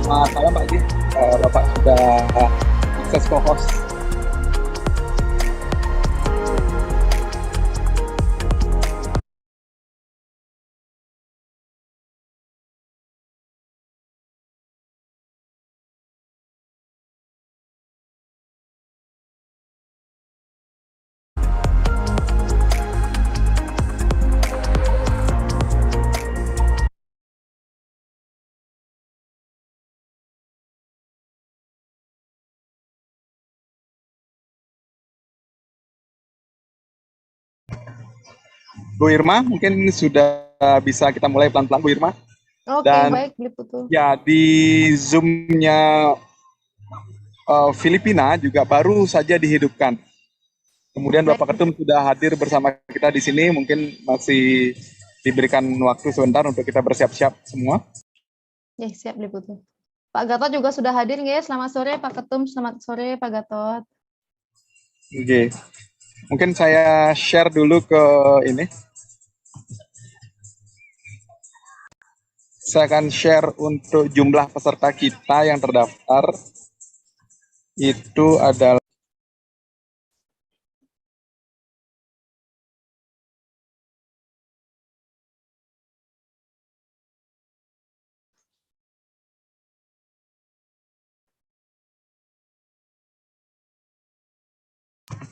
Selamat malam Pak Ji. Bapak sudah sukses co-host. Bu Irma, mungkin sudah bisa kita mulai pelan-pelan Bu Irma. Oke, Dan baik, betul. Ya, di Zoom-nya Filipina juga baru saja dihidupkan. Kemudian Bapak Ketum sudah hadir bersama kita di sini, mungkin masih diberikan waktu sebentar untuk kita bersiap-siap semua. Ya, siap Liputu. Pak Gatot juga sudah hadir, ya. Selamat sore Pak Ketum, selamat sore Pak Gatot. Oke. Mungkin saya share dulu ke ini. Saya akan share untuk jumlah peserta kita yang terdaftar. Itu adalah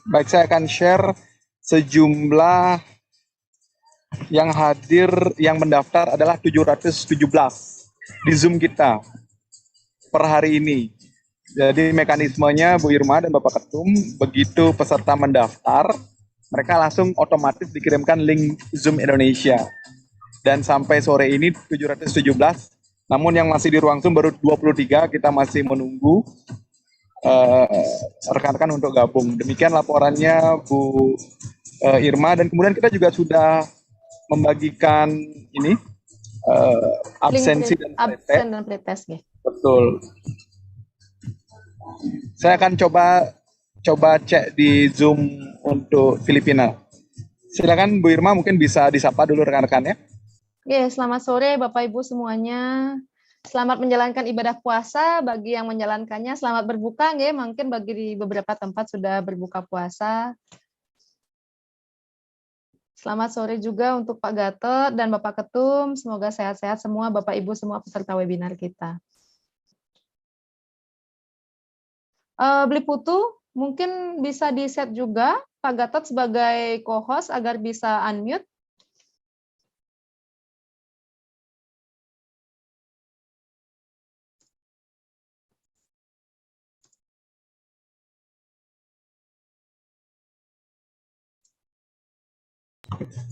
baik, saya akan share sejumlah yang hadir, yang mendaftar adalah 717 di Zoom kita per hari ini. Jadi mekanismenya Bu Irma dan Bapak Ketum, begitu peserta mendaftar, mereka langsung otomatis dikirimkan link Zoom Indonesia. Dan sampai sore ini 717, namun yang masih di ruang Zoom baru 23, kita masih menunggu rekan-rekan untuk gabung. Demikian laporannya Bu Irma, dan kemudian kita juga sudah membagikan ini absensi dan pretest. Ya. Betul. Saya akan coba cek di Zoom untuk Filipina. Silakan Bu Irma, mungkin bisa disapa dulu rekan-rekannya. Oke, selamat sore Bapak Ibu semuanya. Selamat menjalankan ibadah puasa bagi yang menjalankannya. Selamat berbuka, ya. Mungkin bagi di beberapa tempat sudah berbuka puasa. Selamat sore juga untuk Pak Gatot dan Bapak Ketum. Semoga sehat-sehat semua Bapak Ibu semua peserta webinar kita. Beli Putu, mungkin bisa di-set juga Pak Gatot sebagai co-host agar bisa unmute.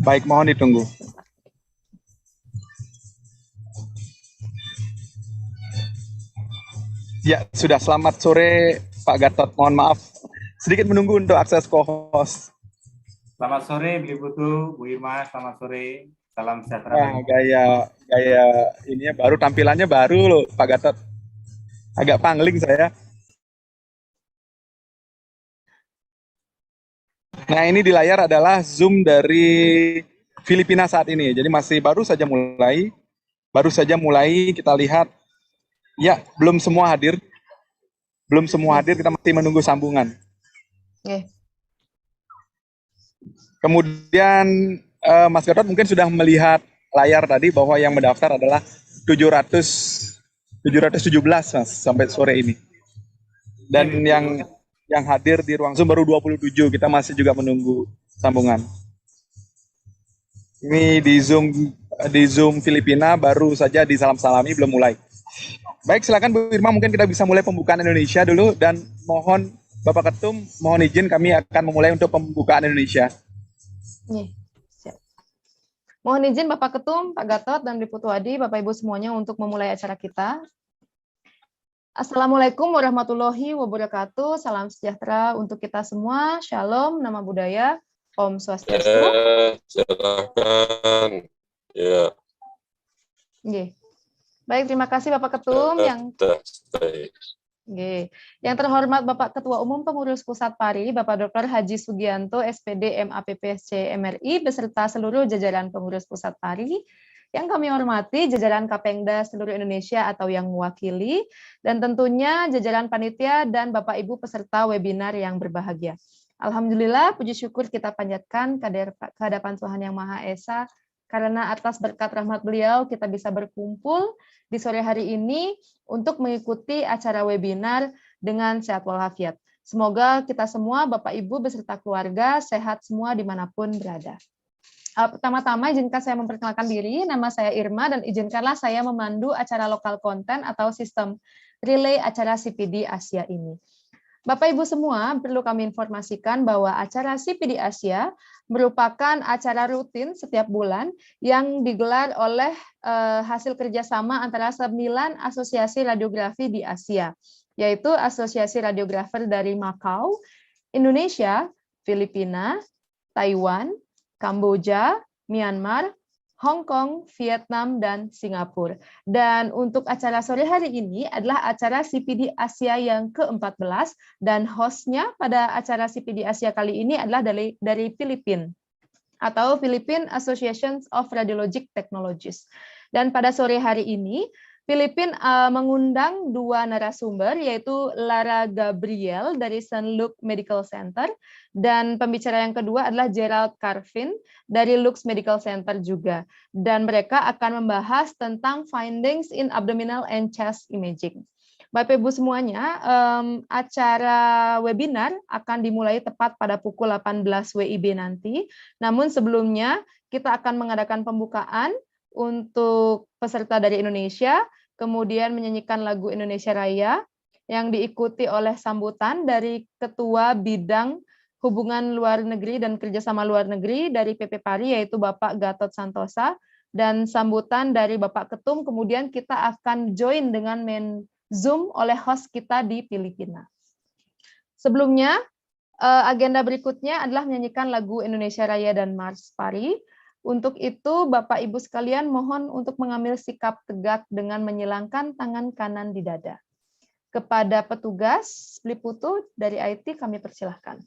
Baik, mohon ditunggu. Ya, sudah. Selamat sore Pak Gatot. Mohon maaf, sedikit menunggu untuk akses co-host. Selamat sore, Bu Putu, Bu Irma, selamat sore. Salam sejahtera. Nah, gaya ininya baru, tampilannya baru loh Pak Gatot. Agak pangling saya. Nah, ini di layar adalah Zoom dari Filipina saat ini. Jadi masih baru saja mulai kita lihat. Ya, belum semua hadir. Kita masih menunggu sambungan. Kemudian Mas Gatot mungkin sudah melihat layar tadi bahwa yang mendaftar adalah 717 Mas sampai sore ini. Dan yang hadir di ruang Zoom baru 27. Kita masih juga menunggu sambungan. Ini di Zoom Filipina baru saja disalam-salami, belum mulai. Baik, silakan Bu Irma, mungkin kita bisa mulai pembukaan Indonesia dulu, dan mohon Bapak Ketum, mohon izin kami akan memulai untuk pembukaan Indonesia. Siap. Mohon izin Bapak Ketum, Pak Gatot, dan Diputu Adi, Bapak Ibu semuanya untuk memulai acara kita. Assalamualaikum warahmatullahi wabarakatuh. Salam sejahtera untuk kita semua. Shalom, nama budaya. Om Swastiastu. Silakan. Ya. Baik, terima kasih Bapak Ketum. Yang terhormat Bapak Ketua Umum Pengurus Pusat PARI, Bapak Dr. Haji Sugianto, SPD, MAPPC, MRI, beserta seluruh jajaran pengurus Pusat PARI. Yang kami hormati jajaran Kapengda seluruh Indonesia atau yang mewakili, dan tentunya jajaran panitia dan Bapak Ibu peserta webinar yang berbahagia. Alhamdulillah, puji syukur kita panjatkan kehadapan Tuhan Yang Maha Esa, karena atas berkat rahmat beliau kita bisa berkumpul di sore hari ini untuk mengikuti acara webinar dengan sehat walafiat. Semoga kita semua, Bapak Ibu beserta keluarga, sehat semua dimanapun berada. Pertama-tama izinkan saya memperkenalkan diri, nama saya Irma, dan izinkanlah saya memandu acara lokal konten atau sistem relay acara CPD Asia ini. Bapak Ibu semua, perlu kami informasikan bahwa acara CPD Asia merupakan acara rutin setiap bulan yang digelar oleh hasil kerjasama antara 9 asosiasi radiografi di Asia, yaitu Asosiasi Radiografer dari Macau, Indonesia, Filipina, Taiwan, Kamboja, Myanmar, Hong Kong, Vietnam, dan Singapura. Dan untuk acara sore hari ini adalah acara CPD Asia yang ke-14, dan hostnya pada acara CPD Asia kali ini adalah dari Philippine, atau Philippine Association of Radiologic Technologist. Dan pada sore hari ini, Philippine mengundang 2 narasumber, yaitu Lara Gabrielle dari St. Luke Medical Center, dan pembicara yang kedua adalah Jerald Garvin dari Lux Medical Center juga. Dan mereka akan membahas tentang findings in abdominal and chest imaging. Bapak Ibu semuanya, acara webinar akan dimulai tepat pada pukul 18 WIB nanti. Namun sebelumnya kita akan mengadakan pembukaan untuk peserta dari Indonesia, kemudian menyanyikan lagu Indonesia Raya, yang diikuti oleh sambutan dari Ketua Bidang Hubungan Luar Negeri dan Kerjasama Luar Negeri dari PARI, yaitu Bapak Gatot Santosa, dan sambutan dari Bapak Ketum, kemudian kita akan join dengan main Zoom oleh host kita di Filipina. Sebelumnya, agenda berikutnya adalah menyanyikan lagu Indonesia Raya dan Mars PARI. Untuk itu, Bapak Ibu sekalian mohon untuk mengambil sikap tegak dengan menyilangkan tangan kanan di dada. Kepada petugas Liputu dari IT kami persilahkan.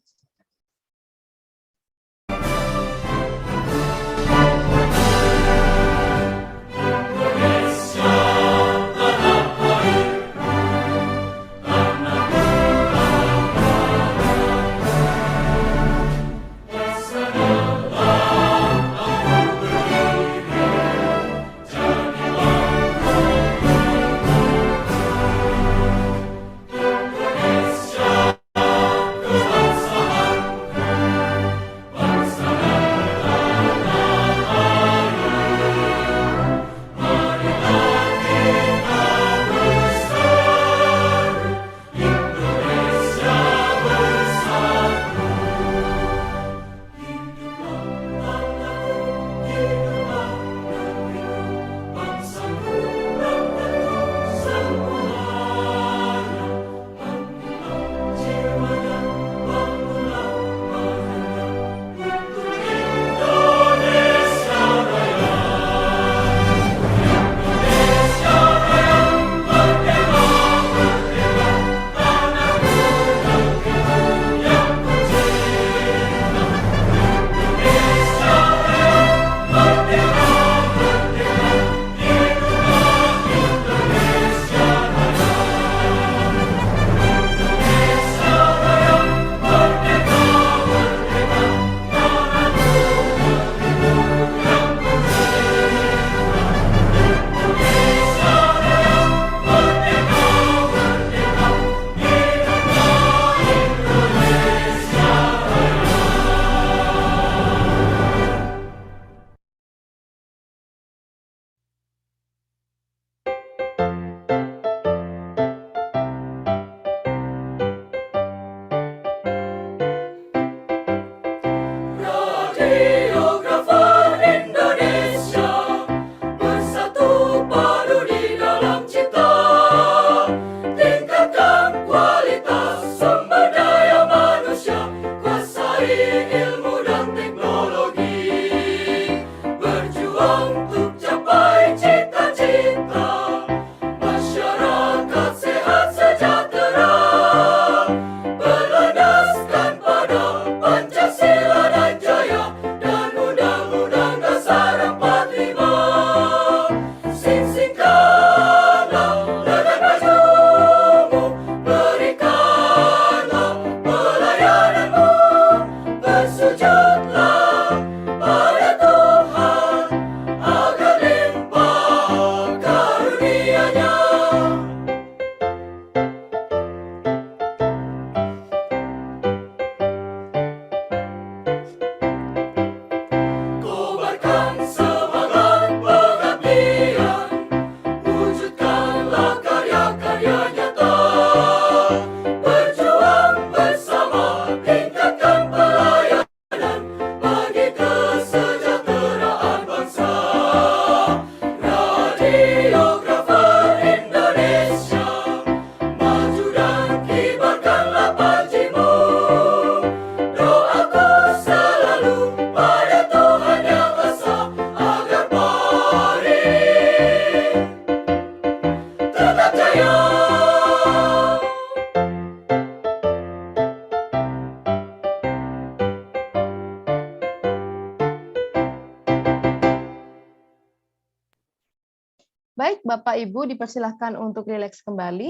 Baik, Bapak Ibu dipersilahkan untuk rileks kembali.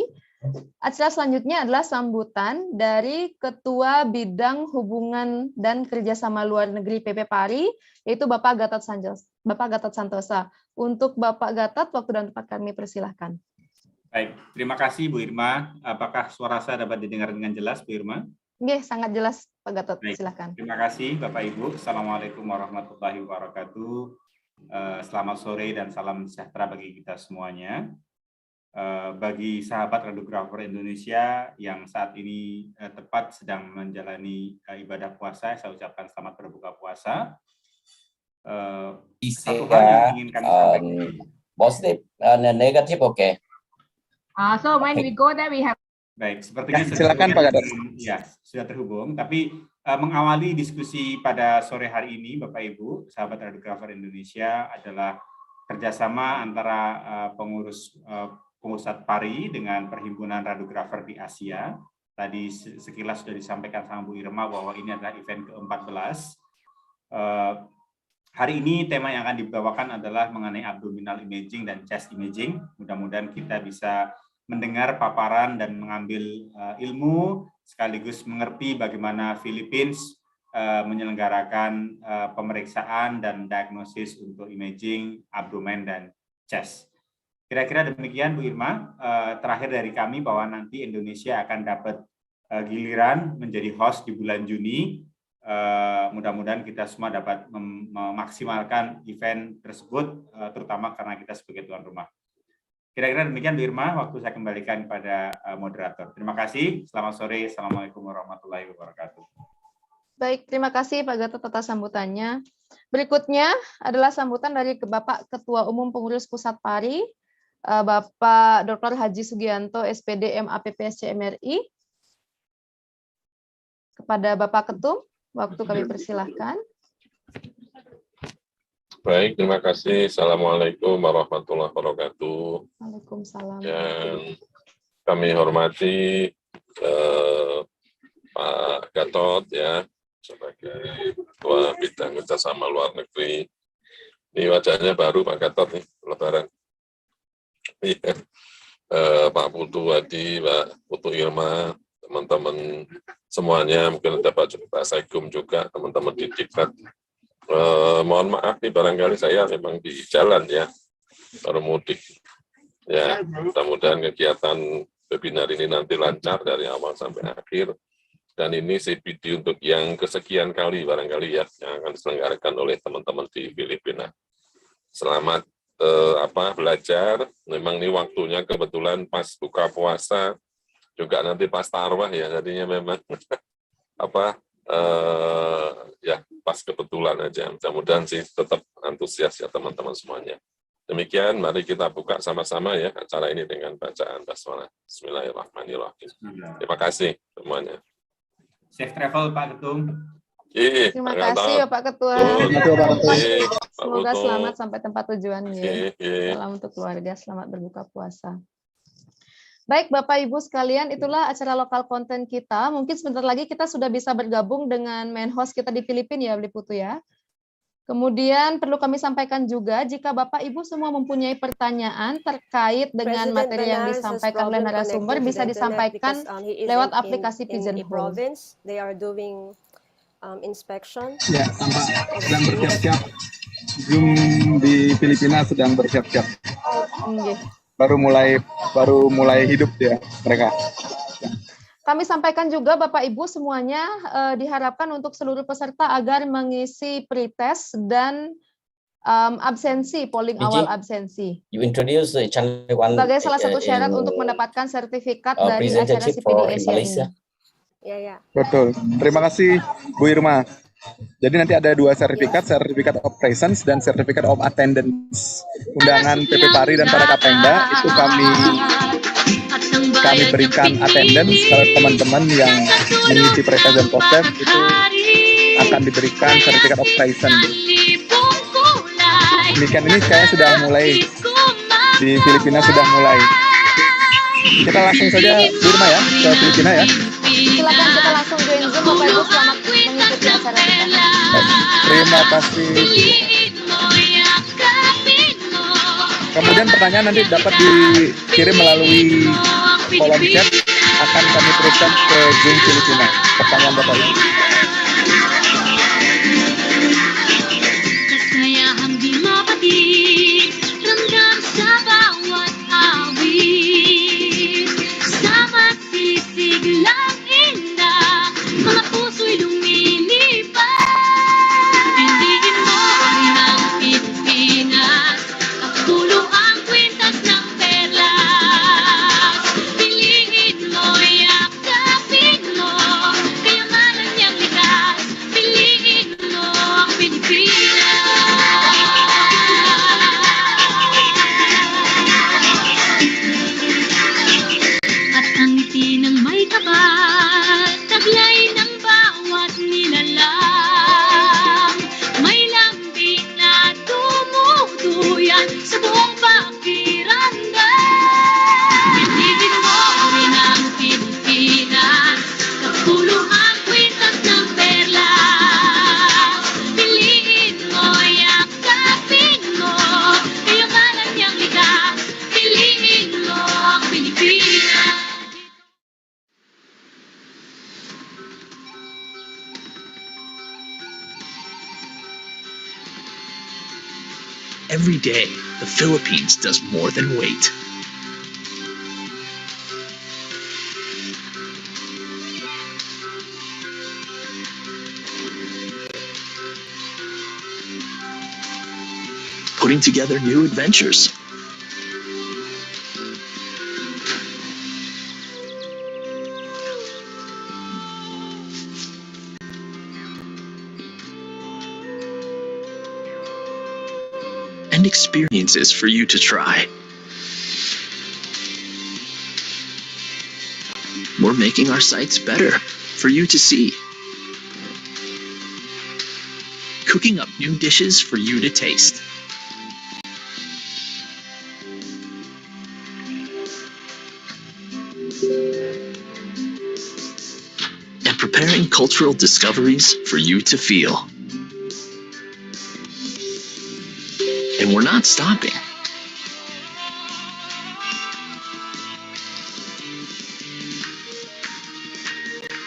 Acara selanjutnya adalah sambutan dari Ketua Bidang Hubungan dan Kerjasama Luar Negeri PP-PARI, yaitu Bapak Gatot Santosa. Untuk Bapak Gatot, waktu dan tempat kami persilahkan. Baik, terima kasih Bu Irma. Apakah suara saya dapat didengar dengan jelas, Bu Irma? Oke, sangat jelas Pak Gatot, Baik, silakan. terima kasih Bapak Ibu. Assalamualaikum warahmatullahi wabarakatuh. Selamat sore dan salam sejahtera bagi kita semuanya. Bagi sahabat radiografer Indonesia yang saat ini tepat sedang menjalani ibadah puasa, saya ucapkan selamat berbuka puasa. Satu hal yang ingin kami sampaikan. Positive and negative, okay. So when we go there, we have. Baik, sepertinya silakan Pak Gatot. Ya, sudah terhubung. Tapi mengawali diskusi pada sore hari ini, Bapak Ibu, sahabat radiografer Indonesia, adalah kerjasama antara pengurus pusat PARI dengan Perhimpunan Radiografer di Asia. Tadi sekilas sudah disampaikan sama Bu Irma bahwa ini adalah event ke-14. Hari ini tema yang akan dibawakan adalah mengenai abdominal imaging dan chest imaging. Mudah-mudahan kita bisa mendengar paparan dan mengambil ilmu sekaligus mengerti bagaimana Philippine menyelenggarakan pemeriksaan dan diagnosis untuk imaging abdomen dan chest. Kira-kira demikian Bu Irma. Terakhir dari kami bahwa nanti Indonesia akan dapat giliran menjadi host di bulan Juni. Mudah-mudahan kita semua dapat memaksimalkan event tersebut, terutama karena kita sebagai tuan rumah. Kira-kira demikian Bu Irma, waktu saya kembalikan kepada moderator. Terima kasih, selamat sore, Assalamualaikum warahmatullahi wabarakatuh. Baik, terima kasih Pak Gatot atas sambutannya. Berikutnya adalah sambutan dari Bapak Ketua Umum Pengurus Pusat PARI, Bapak Dr. Haji Sugianto, SPD MAPPSC MRI. Kepada Bapak Ketum, waktu kami persilahkan. Baik, terima kasih. Assalamualaikum warahmatullahi wabarakatuh. Waalaikumsalam. Yang kami hormati Pak Gatot ya, sebagai Ketua Bidang Kerjasama Luar Negeri. Ini wajahnya baru Pak Gatot nih, Lebaran. Pak Putu Wadi, Pak Putu Irma, teman-teman semuanya, mungkin ada Pak Assalamualaikum juga, teman-teman di Diklat. Mohon maaf nih, barangkali saya memang di jalan ya, baru mudik. Ya, mudah-mudahan kegiatan webinar ini nanti lancar dari awal sampai akhir. Dan ini CPD untuk yang kesekian kali barangkali ya, yang akan diselenggarakan oleh teman-teman di Filipina. Selamat belajar. Memang ini waktunya kebetulan pas buka puasa, juga nanti pas tarawih ya, jadinya memang ya pas kebetulan aja. Mudah-mudahan sih tetap antusias ya teman-teman semuanya. Demikian, mari kita buka sama-sama ya acara ini dengan bacaan basmalah. Bismillahirrahmanirrahim. Terima kasih semuanya. Safe travel Pak Ketum. Terima kasih Bapak Ketua. Semoga selamat sampai tempat tujuannya. Salam untuk keluarga, selamat berbuka puasa. Baik Bapak Ibu sekalian, itulah acara lokal konten kita. Mungkin sebentar lagi kita sudah bisa bergabung dengan main host kita di Filipina ya, Bli Putu ya. Kemudian perlu kami sampaikan juga, jika Bapak Ibu semua mempunyai pertanyaan terkait dengan materi yang disampaikan oleh narasumber, bisa disampaikan lewat aplikasi Pigeonhole. Inspection. Ya, tampak sedang bersiap-siap. Zoom di Filipina sedang bersiap-siap. Baru mulai hidup ya mereka. Kami sampaikan juga Bapak Ibu semuanya diharapkan untuk seluruh peserta agar mengisi pretest dan absensi, polling awal absensi. You introduce the channel one sebagai salah satu syarat untuk mendapatkan sertifikat dari acara CPD Asia ini. Ya. Betul. Terima kasih Bu Irma. Jadi nanti ada dua sertifikat, sertifikat of presence dan sertifikat of attendance. Undangan PP-PARI dan para Kapengda itu kami berikan attendance. Kalau teman-teman yang mengisi pretest dan post-test itu akan diberikan sertifikat of presence. Demikian, ini saya sudah mulai di Filipina, sudah mulai. Kita langsung saja Bu Irma ya ke Filipina ya. Silakan kita langsung join Zoom Bapak Ibu, selamat mengikuti acara kita. Terima kasih. Kemudian Kemudian pertanyaan nanti dapat dikirim melalui kolom chat, akan kami teruskan ke Zoom Filipina. Pertanyaan Bapak Ibu. Kasayahang di mapatid, ramdam sa bawat awit. Bawat sisig lang indah, mga puso'y lumilipad. Piliin mo ng Pilipinas, kapulo ang kwintas ng perlas. Piliin mo, yakapin mo, kayamanan niyang likas. Piliin mo ang Pilipinas. At ang ngiti ng may kapal, taglay ng bawat nilalang. May lambing na tumutuyan sa buong pakiramdam. Piliin mo rin ang Pilipinas, kapulo ang kwintas ng perlas. Piliin mo, yakapin mo, kayamanan niyang likas. Piliin mo ang Pilipinas. Every day, the Philippines does more than wait. Putting together new adventures. And experiences for you to try. We're making our sites better for you to see. Cooking up new dishes for you to taste. And preparing cultural discoveries for you to feel. And we're not stopping.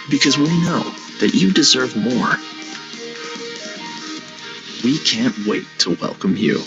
Because we know that you deserve more. We can't wait to welcome you.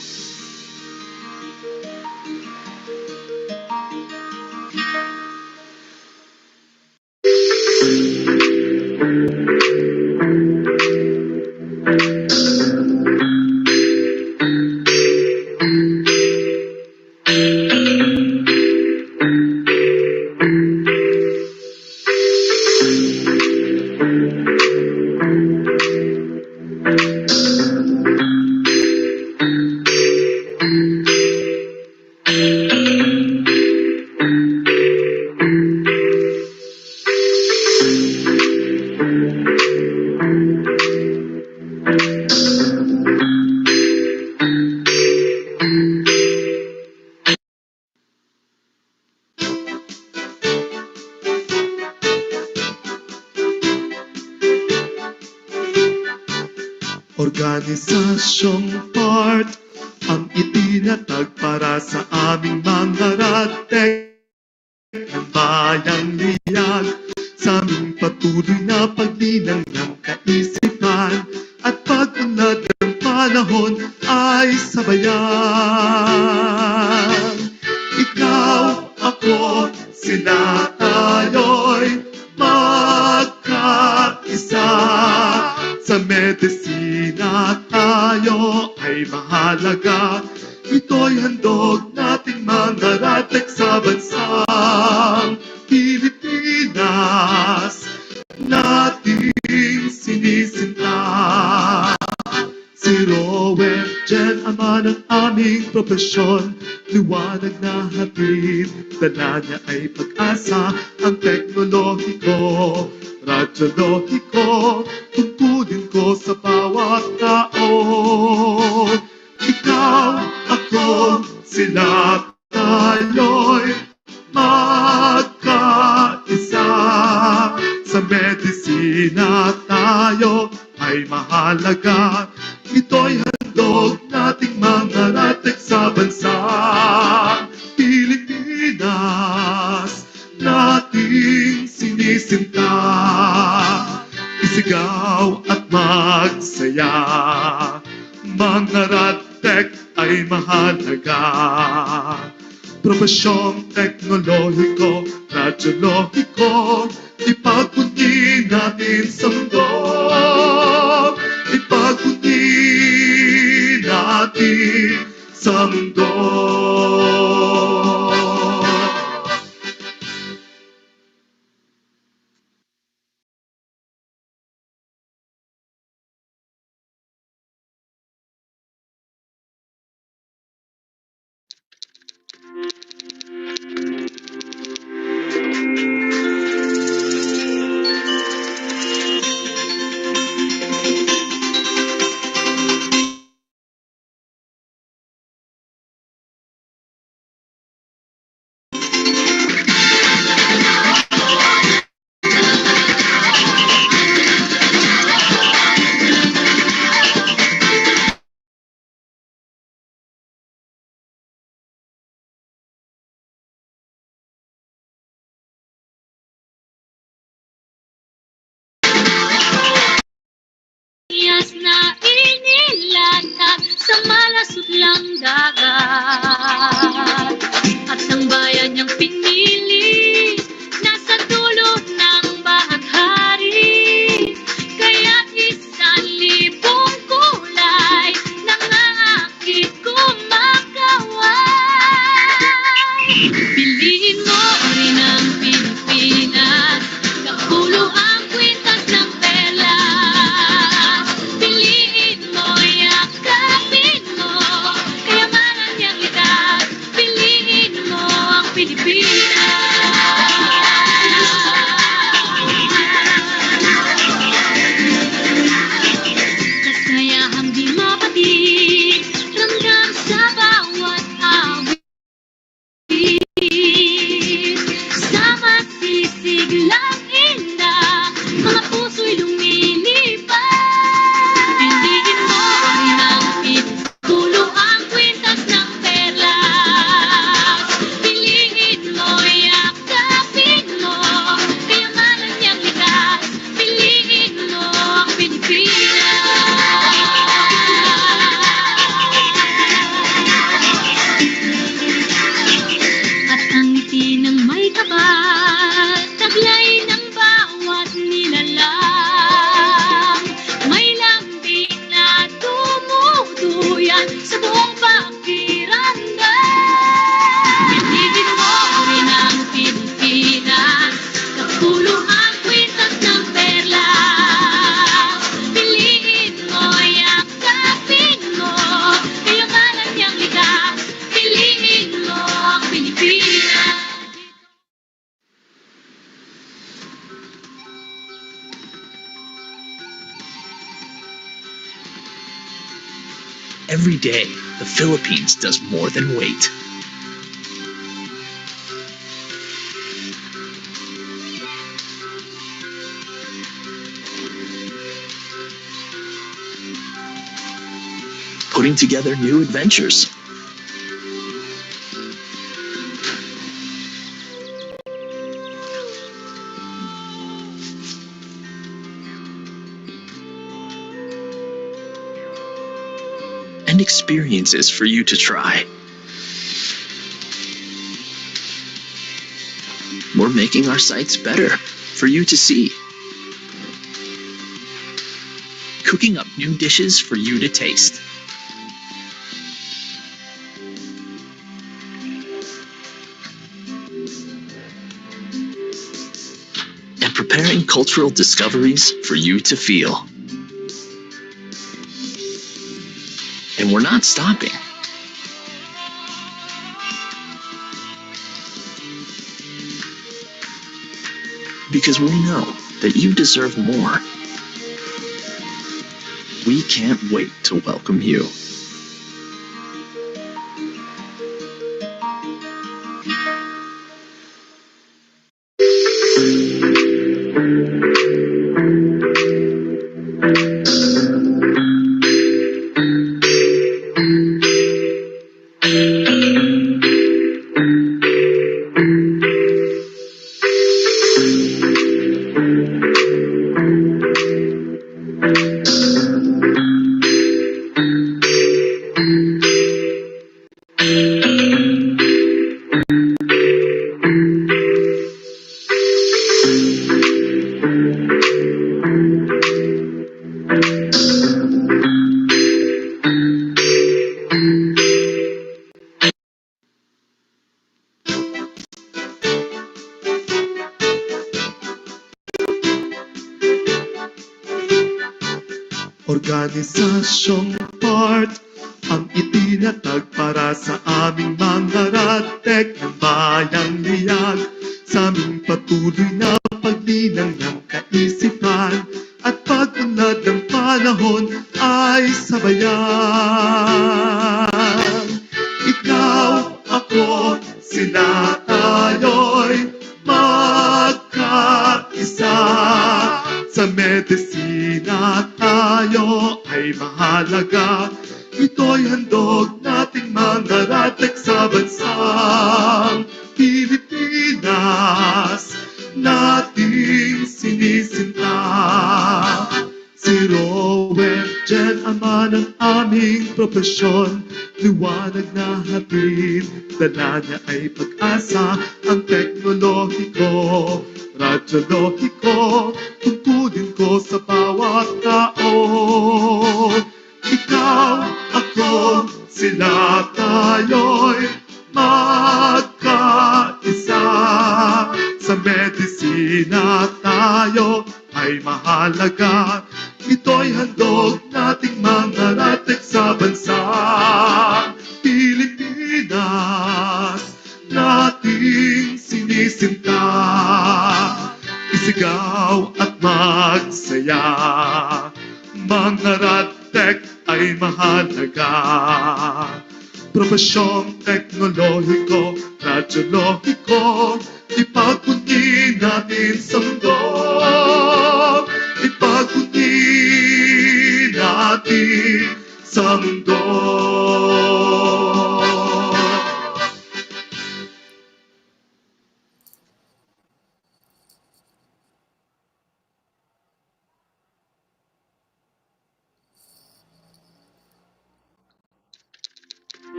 Organisasyong part ang itinatag para sa aming mga radtek ng bayang liyag sa aming patuloy na paglinang ng kaisipan at pag-unlad ng panahon ay sabayan. Ikaw, ako, sila, tayo'y magkaisa. Sa medisina tayo ay mahalaga. Ito'y handog nating mga radtek sa bansang Pilipinas, nating sinisinta. Si Rowen, Jen, ama ng aming profesyon, liwanag na hatid, dala niya ay pag-asa. Ang teknolohiko, radiologiko, tungkulin ko sa bawat tao. Ikaw, ako, sila, tayo'y magkaisa. Sa medisina tayo ay mahalaga. Ito'y handog nating mga radtek sa bansa. mga radtech ay mahalaga. Profesyong teknolohiko, radiologiko, ipagputi natin sa mundo. Ipagputi natin sa mundo. Na inilatag sa malasutlang dagat at ng bayan niyang pinili nasa dulo ng bahaghari, kaya't 1,000 kulay nangangakit kumakaway. Piliin mo rin ang Pilipinas, kapulo ang kwintas ng perlas. Piliin mo, yakapin mo, kayamanan niyang likas. Piliin mo ang Pilipinas. Kasayahang di mapatid, ramdam sa bawat awit. Sa masisiglang indah, mga puso'y lumilipad. Piliin mo rin ang pitulo ang kwintas ng perlas. Piliin mo, yakapin mo, kayamanan niyang likas. Piliin mo ang Pilipinas. At ang ngiti ng may kapal, taglay ng bawat nilalang. May lambing na tumutuyan sa buong pakiramdam. Piliin mo rin ang Pilipinas, kapulo ang kwintas ng perlas. Piliin mo, yakapin mo, kayamanan niyang likas. Piliin mo ang Pilipinas. Every day, the Philippines does more than wait. Putting together new adventures. And experiences for you to try. We're making our sites better for you to see. Cooking up new dishes for you to taste. And preparing cultural discoveries for you to feel. And we're not stopping. Because we know that you deserve more. We can't wait to welcome you. Organisasyong PART ang itinatag para sa aming mga radtek ng bayang liyag, sa aming patuloy na paglinang ng kaisipan at pag-unlad ng panahon ay sabayan. Ikaw, ako, sila, tayo'y magkaisa. Sa medisina tayo ay mahalaga. Ito'y handog nating mga radtek sa bansang Pilipinas, nating sinisinta. Si WIB-Jen, ama ng aming profesyon, liwanag na hatid, dala niya ay pag-asa. Ang teknolohiko, radyolohiko, tungkulin ko sa bawat tao. Ikaw, ako, sila, tayo'y magkaisa. Sa medisina tayo ay mahalaga. Ito'y handog nating mga radtek sa bansang Pilipinas, nating sinisinta. Isigaw at magsaya, mga radtek ay mahalaga. Profesyong teknolohiko, radyolohiko, ipagpunti natin sa mundo. Ipagpunti natin sa mundo.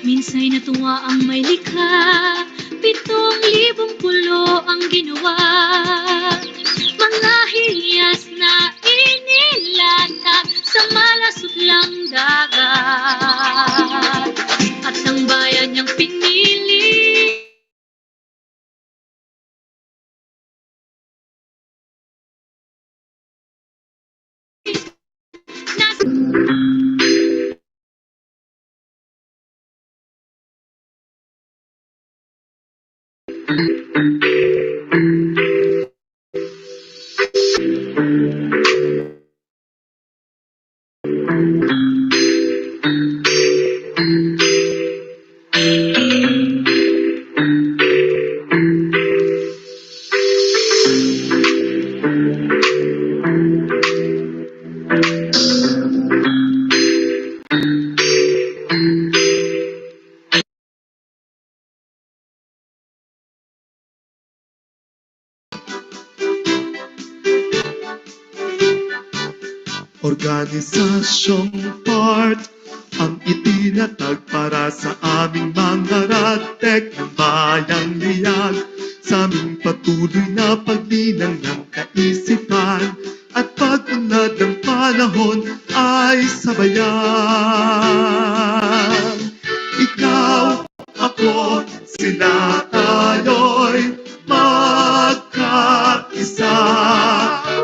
Minsa'y natuwa ang may likha, 7,000 pulo ang ginawa. Mga hiyas na inilatag sa malasutlang dagat. At ang bayan niyang pinili, Organisasyong PART ang itinatag para sa aming mga radtek ng bayang liyag, sa aming patuloy na paglinang ng kaisipan at pag-unlad ng panahon ay sabayan. Ikaw, ako, sila, tayo'y magkaisa.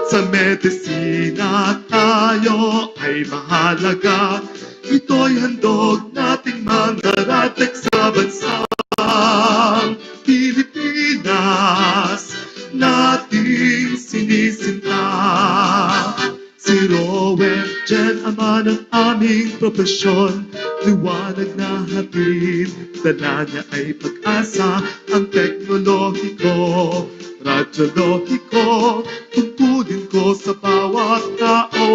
Sa medisina tayo ay mahalaga. Ito'y handog nating mga radtek sa bansang Pilipinas, nating sinisinta. Si WIB-Jen, ama ng aming profesyon, liwanag na hatid, dala niya ay pag-asa. Ang teknolohiko, radyolohiko, tungkulin ko sa bawat tao.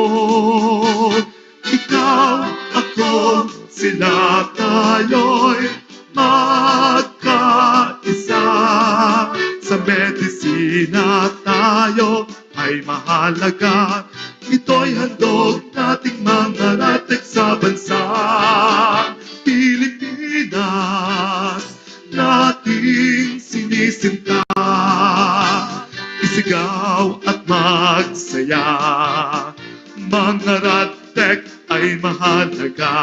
Ikaw, ako, sila, tayo'y magkaisa. Sa medisina tayo ay mahalaga. Ito'y handog nating mga ratek sa bansang Pilipinas, nating sinisinta. Isigaw at magsaya, mga ratek ay mahalaga.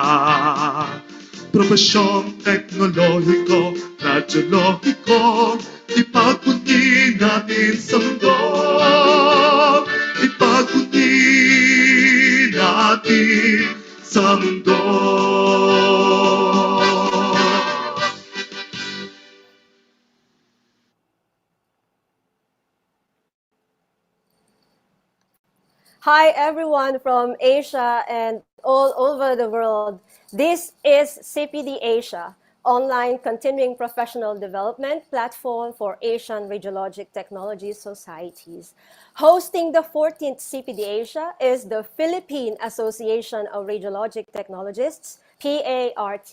Profesyong teknolohiko, radiologiko, ipagpunti natin sa mundo. Ipagpunti natin sa mundo. Hi everyone from Asia and all over the world. This is CPD Asia, online continuing professional development platform for Asian Radiologic Technology societies. Hosting the 14th CPD Asia is the Philippine Association of Radiologic Technologists, PART,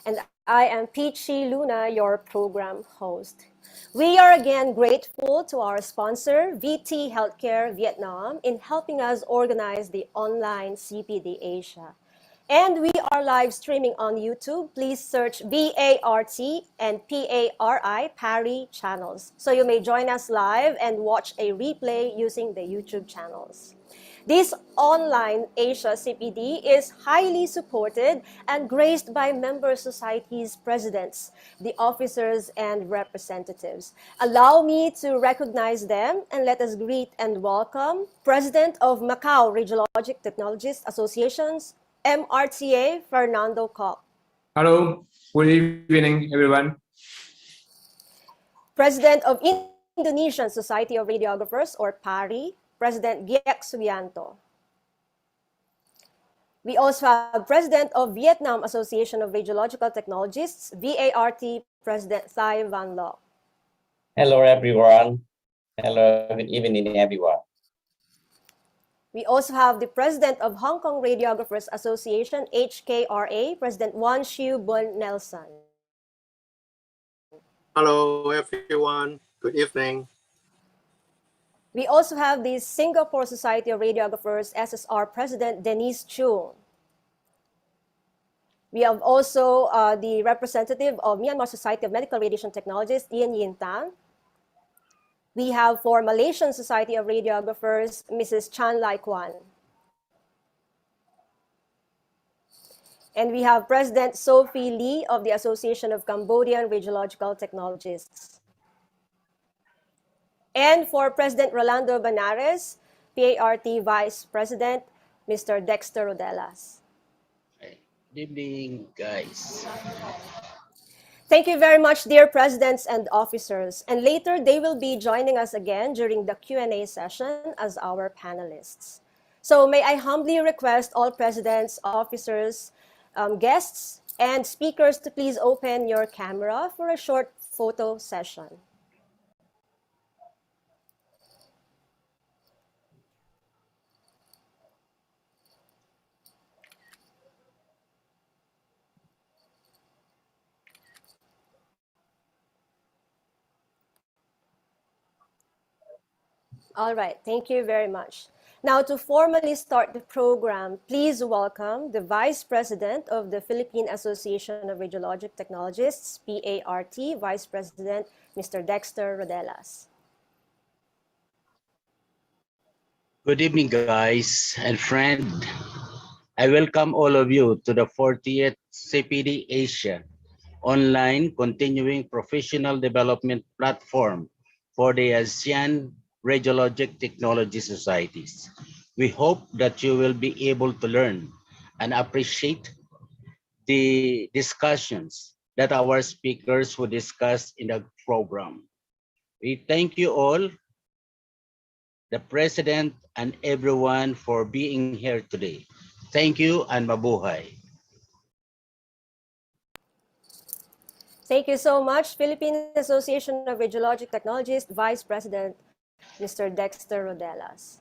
and I am Peachy Luna, your program host. We are again grateful to our sponsor, VT Healthcare Vietnam, in helping us organize the online CPD Asia. And we are live streaming on YouTube. Please search BART and PARI channels. So you may join us live and watch a replay using the YouTube channels. This online Asia CPD is highly supported and graced by member societies' presidents, the officers and representatives. Allow me to recognize them and let us greet and welcome President of Macau Radiologic Technologist Associations, MRTA, Fernando Koch. Hello, good evening, everyone. President of Indonesian Society of Radiographers, or PARI, President Giek Subianto. We also have President of Vietnam Association of Radiological Technologists, VART, President Thai Van Lo. Hello, everyone. Hello, good evening, everyone. We also have the President of Hong Kong Radiographers Association, HKRA, President Wan Shiu Bun Nelson. Hello, everyone. Good evening. We also have the Singapore Society of Radiographers, SSR President Denise Chung. We have also the representative of Myanmar Society of Medical Radiation Technologists, Ian Yin Tan. We have for Malaysian Society of Radiographers, Mrs. Chan Lai Kwan. And we have President Sophie Lee of the Association of Cambodian Radiological Technologists. And for President Rolando Banares, PART Vice President, Mr. Dexter Rodelas. Good evening, guys. Thank you very much, dear presidents and officers. And later, they will be joining us again during the Q&A session as our panelists. So may I humbly request all presidents, officers, guests, and speakers to please open your camera for a short photo session. All right, thank you very much. Now, to formally start the program, please welcome the Vice President of the Philippine Association of Radiologic Technologists, PART, Vice President, Mr. Dexter Rodelas. Good evening, guys and friend. I welcome all of you to the 40th CPD Asia, online continuing professional development platform for the ASEAN Radiologic Technology Societies. We hope that you will be able to learn and appreciate the discussions that our speakers will discuss in the program. We thank you all, the President and everyone, for being here today. Thank you and mabuhay. Thank you so much, Philippine Association of Radiologic Technologists, Vice President, Mr. Dexter Rodelas.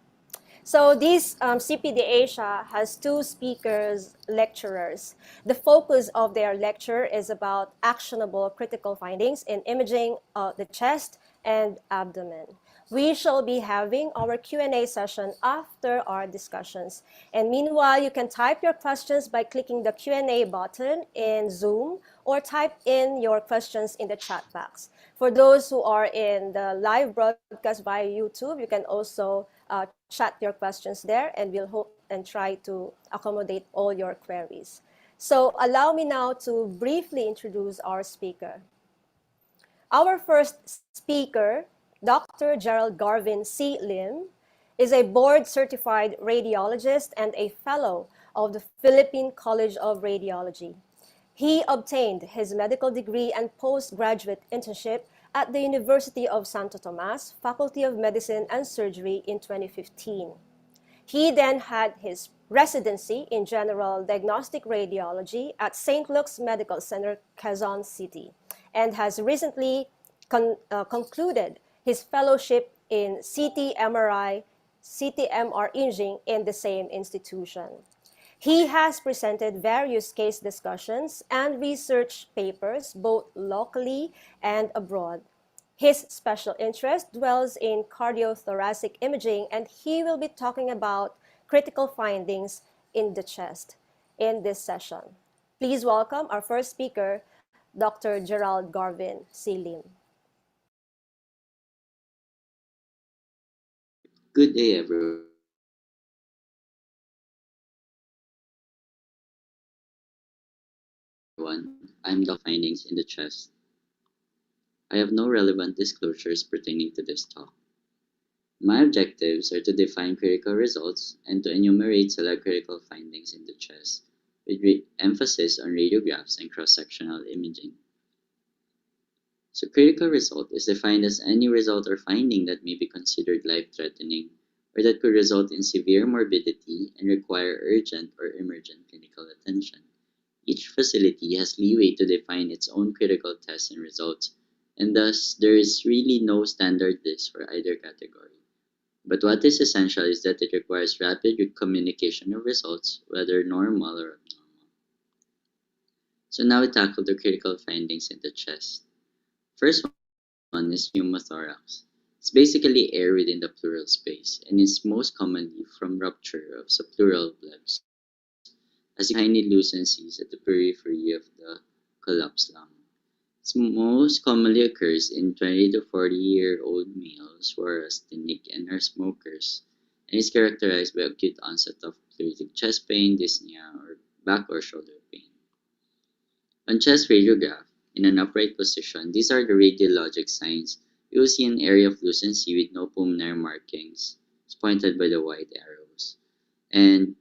So this CPD Asia has two speakers, lecturers. The focus of their lecture is about actionable critical findings in imaging the chest and abdomen. We shall be having our Q&A session after our discussions. And meanwhile, you can type your questions by clicking the Q&A button in Zoom or type in your questions in the chat box. For those who are in the live broadcast via YouTube, you can also chat your questions there, and we'll hope and try to accommodate all your queries. So allow me now to briefly introduce our speaker. Our first speaker, Dr. Jerald Garvin C. Lim, is a board-certified radiologist and a fellow of the Philippine College of Radiology. He obtained his medical degree and postgraduate internship at the University of Santo Tomas, Faculty of Medicine and Surgery in 2015. He then had his residency in general diagnostic radiology at St. Luke's Medical Center, Quezon City, and has recently concluded his fellowship in CT-MR imaging in the same institution. He has presented various case discussions and research papers both locally and abroad. His special interest dwells in cardiothoracic imaging, and he will be talking about critical findings in the chest in this session. Please welcome our first speaker, Dr. Jerald Garvin C. Lim. Good day, everyone. I'm the findings in the chest. I have no relevant disclosures pertaining to this talk. My objectives are to define critical results and to enumerate select critical findings in the chest, with emphasis on radiographs and cross-sectional imaging. So critical result is defined as any result or finding that may be considered life-threatening or that could result in severe morbidity and require urgent or emergent clinical attention. Each facility has leeway to define its own critical tests and results, and thus there is really no standard list for either category. But what is essential is that it requires rapid communication of results, whether normal or abnormal. So now we tackle the critical findings in the chest. First one is pneumothorax. It's basically air within the pleural space and is most commonly from rupture of subpleural blebs, as tiny lucencies at the periphery of the collapsed lung. It most commonly occurs in 20 to 40-year-old males who are asthenic and are smokers, and is characterized by acute onset of pleuritic chest pain, dyspnea, or back or shoulder pain. On chest radiograph, in an upright position, these are the radiologic signs. You will see an area of lucency with no pulmonary markings. It's pointed by the white arrows. And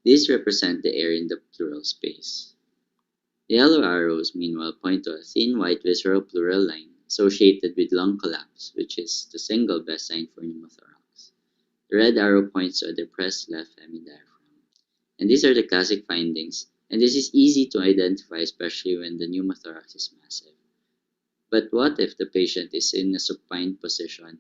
these represent the air in the pleural space. The yellow arrows, meanwhile, point to a thin white visceral pleural line associated with lung collapse, which is the single best sign for pneumothorax. The red arrow points to a depressed left hemidiaphragm. And these are the classic findings, and this is easy to identify, especially when the pneumothorax is massive. But what if the patient is in a supine position?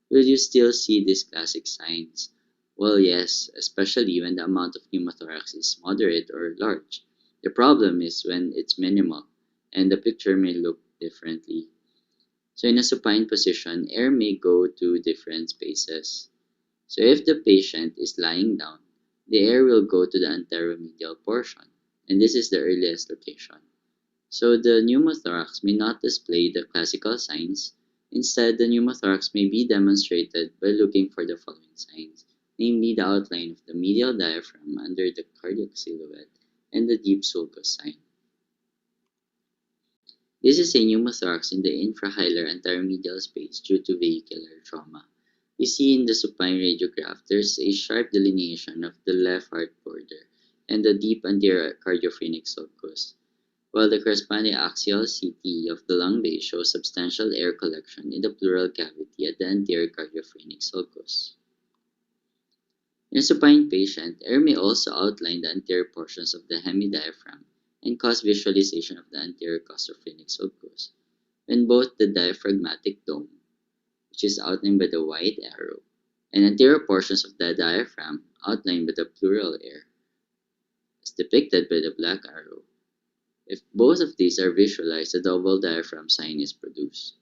Will you still see these classic signs? Well, yes, especially when the amount of pneumothorax is moderate or large. The problem is when it's minimal, and the picture may look differently. So in a supine position, air may go to different spaces. So if the patient is lying down, the air will go to the anteromedial portion, and this is the earliest location. So the pneumothorax may not display the classical signs. Instead, the pneumothorax may be demonstrated by looking for the following signs, namely the outline of the medial diaphragm under the cardiac silhouette and the deep sulcus sign. This is a pneumothorax in the infrahilar anteromedial space due to vehicular trauma. You see in the supine radiograph, there's a sharp delineation of the left heart border and the deep anterior cardiophrenic sulcus, while the corresponding axial CT of the lung base shows substantial air collection in the pleural cavity at the anterior cardiophrenic sulcus. In a supine patient, air may also outline the anterior portions of the hemidiaphragm and cause visualization of the anterior costophrenic sulcus, when both the diaphragmatic dome, which is outlined by the white arrow, and anterior portions of the diaphragm, outlined by the pleural air, is depicted by the black arrow. If both of these are visualized, the double diaphragm sign is produced.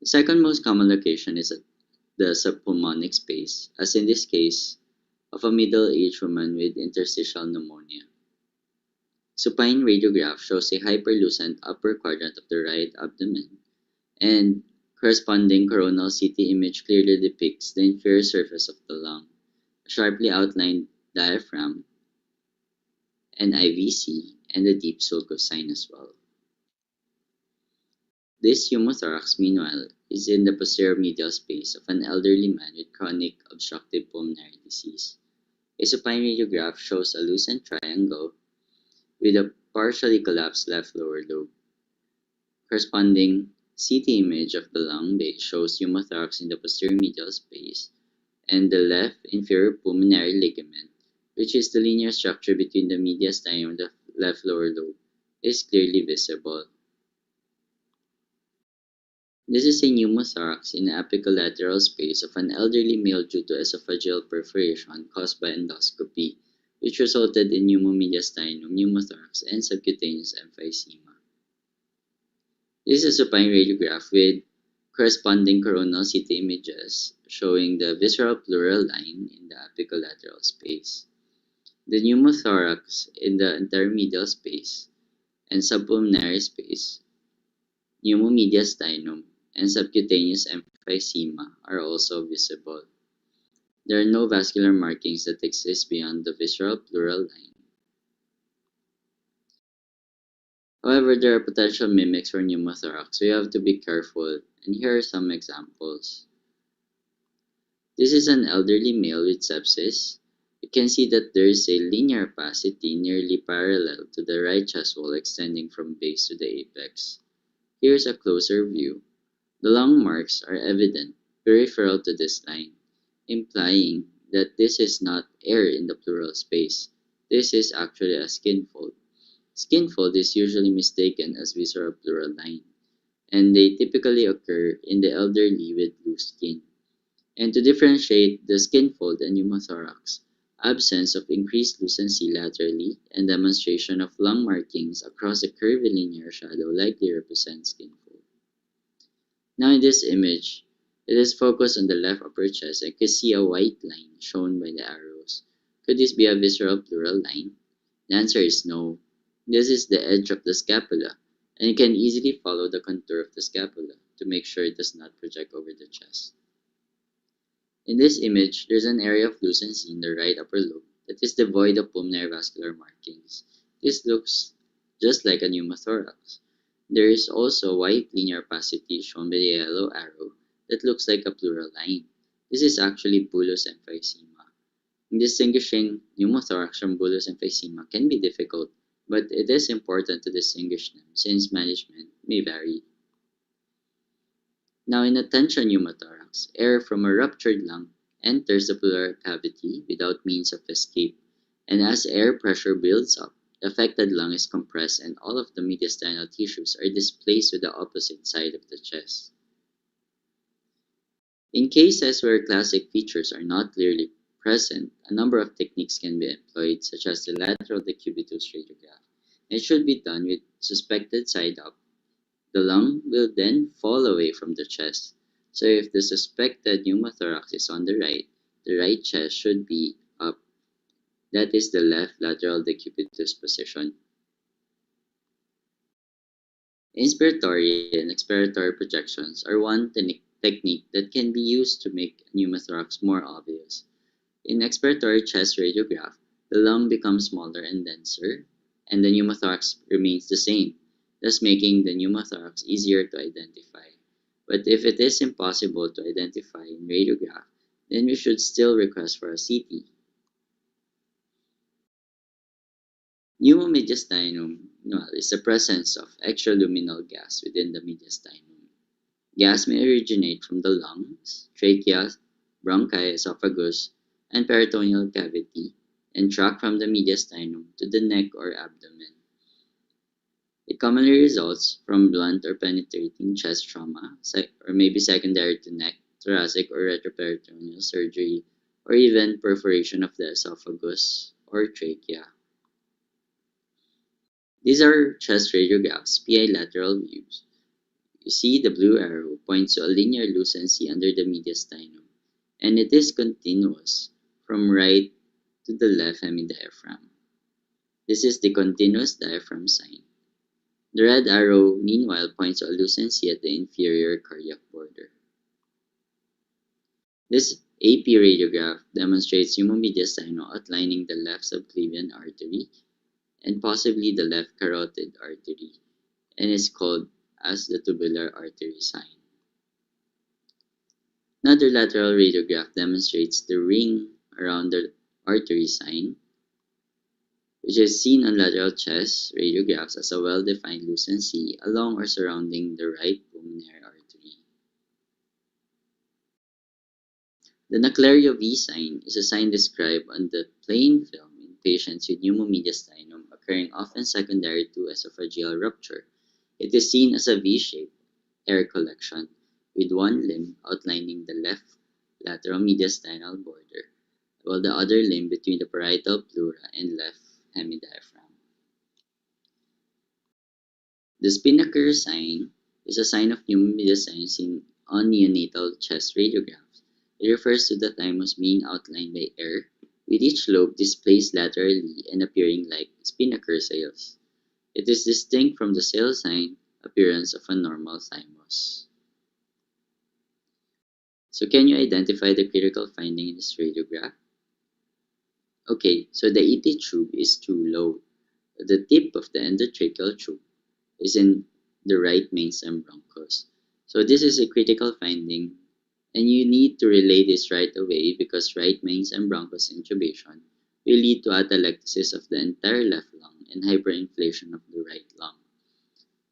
The second most common location is at the subpulmonic space, as in this case of a middle-aged woman with interstitial pneumonia. Supine radiograph shows a hyperlucent upper quadrant of the right abdomen, and corresponding coronal CT image clearly depicts the inferior surface of the lung, a sharply outlined diaphragm, an IVC, and a deep sulcus sign as well. This pneumothorax, meanwhile, is in the posterior medial space of an elderly man with chronic obstructive pulmonary disease. A supine radiograph shows a lucent triangle with a partially collapsed left lower lobe. Corresponding CT image of the lung base shows pneumothorax in the posterior medial space, and the left inferior pulmonary ligament, which is the linear structure between the mediastinum and the left lower lobe, is clearly visible. This is a pneumothorax in the apicolateral space of an elderly male due to esophageal perforation caused by endoscopy, which resulted in pneumomediastinum, pneumothorax, and subcutaneous emphysema. This is a supine radiograph with corresponding coronal CT images showing the visceral pleural line in the apicolateral space, the pneumothorax in the intermedial space and subpulmonary space, pneumomediastinum, and subcutaneous emphysema are also visible. There are no vascular markings that exist beyond the visceral pleural line. However, there are potential mimics for pneumothorax, so you have to be careful, and here are some examples. This is an elderly male with sepsis. You can see that there is a linear opacity nearly parallel to the right chest wall extending from base to the apex. Here's a closer view. The lung marks are evident peripheral to this line, implying that this is not air in the pleural space. This is actually a skin fold. Skin fold is usually mistaken as visceral pleural line, and they typically occur in the elderly with loose skin. And to differentiate the skin fold and pneumothorax, absence of increased lucency laterally and demonstration of lung markings across a curvilinear shadow likely represents skin fold. Now in this image, it is focused on the left upper chest and you can see a white line shown by the arrows. Could this be a visceral pleural line? The answer is no. This is the edge of the scapula, and you can easily follow the contour of the scapula to make sure it does not project over the chest. In this image, there's an area of lucency in the right upper lobe that is devoid of pulmonary vascular markings. This looks just like a pneumothorax. There is also white linear opacity shown by the yellow arrow that looks like a pleural line. This is actually bullous emphysema. Distinguishing pneumothorax from bullous emphysema can be difficult, but it is important to distinguish them since management may vary. Now in a tension pneumothorax, air from a ruptured lung enters the pleural cavity without means of escape, and as air pressure builds up, the affected lung is compressed and all of the mediastinal tissues are displaced to the opposite side of the chest. In cases where classic features are not clearly present, a number of techniques can be employed, such as the lateral decubitus radiograph. It should be done with suspected side up. The lung will then fall away from the chest. So if the suspected pneumothorax is on the right chest should be up. That is the left lateral decubitus position. Inspiratory and expiratory projections are one technique that can be used to make pneumothorax more obvious. In expiratory chest radiograph, the lung becomes smaller and denser, and the pneumothorax remains the same, thus making the pneumothorax easier to identify. But if it is impossible to identify in radiograph, then we should still request for a CT. Pneumomediastinum is the presence of extraluminal gas within the mediastinum. Gas may originate from the lungs, trachea, bronchi, esophagus, and peritoneal cavity, and track from the mediastinum to the neck or abdomen. It commonly results from blunt or penetrating chest trauma, or maybe secondary to neck, thoracic, or retroperitoneal surgery, or even perforation of the esophagus or trachea. These are chest radiographs, PI lateral views. You see the blue arrow points to a linear lucency under the mediastinum, and it is continuous from right to the left hemidiaphragm. This is the continuous diaphragm sign. The red arrow, meanwhile, points to a lucency at the inferior cardiac border. This AP radiograph demonstrates pneumomediastinum outlining the left subclavian artery and possibly the left carotid artery, and is called as the tubular artery sign. Another lateral radiograph demonstrates the ring around the artery sign, which is seen on lateral chest radiographs as a well-defined lucency along or surrounding the right pulmonary artery. The Nacclerio V sign is a sign described on the plain film in patients with pneumomediastinum occurring often secondary to esophageal rupture. It is seen as a V-shaped air collection with one limb outlining the left lateral mediastinal border, while the other limb between the parietal pleura and left hemidiaphragm. The Spinnaker sign is a sign of pneumomediastinum seen on neonatal chest radiographs. It refers to the thymus being outlined by air, with each lobe displaced laterally and appearing like spinnaker sails. It is distinct from the sail sign appearance of a normal thymus. So can you identify the critical finding in this radiograph? Okay, so the ET tube is too low. The tip of the endotracheal tube is in the right mainstem bronchus. So this is a critical finding, and you need to relay this right away because right mainstem bronchus intubation will lead to atelectasis of the entire left lung and hyperinflation of the right lung.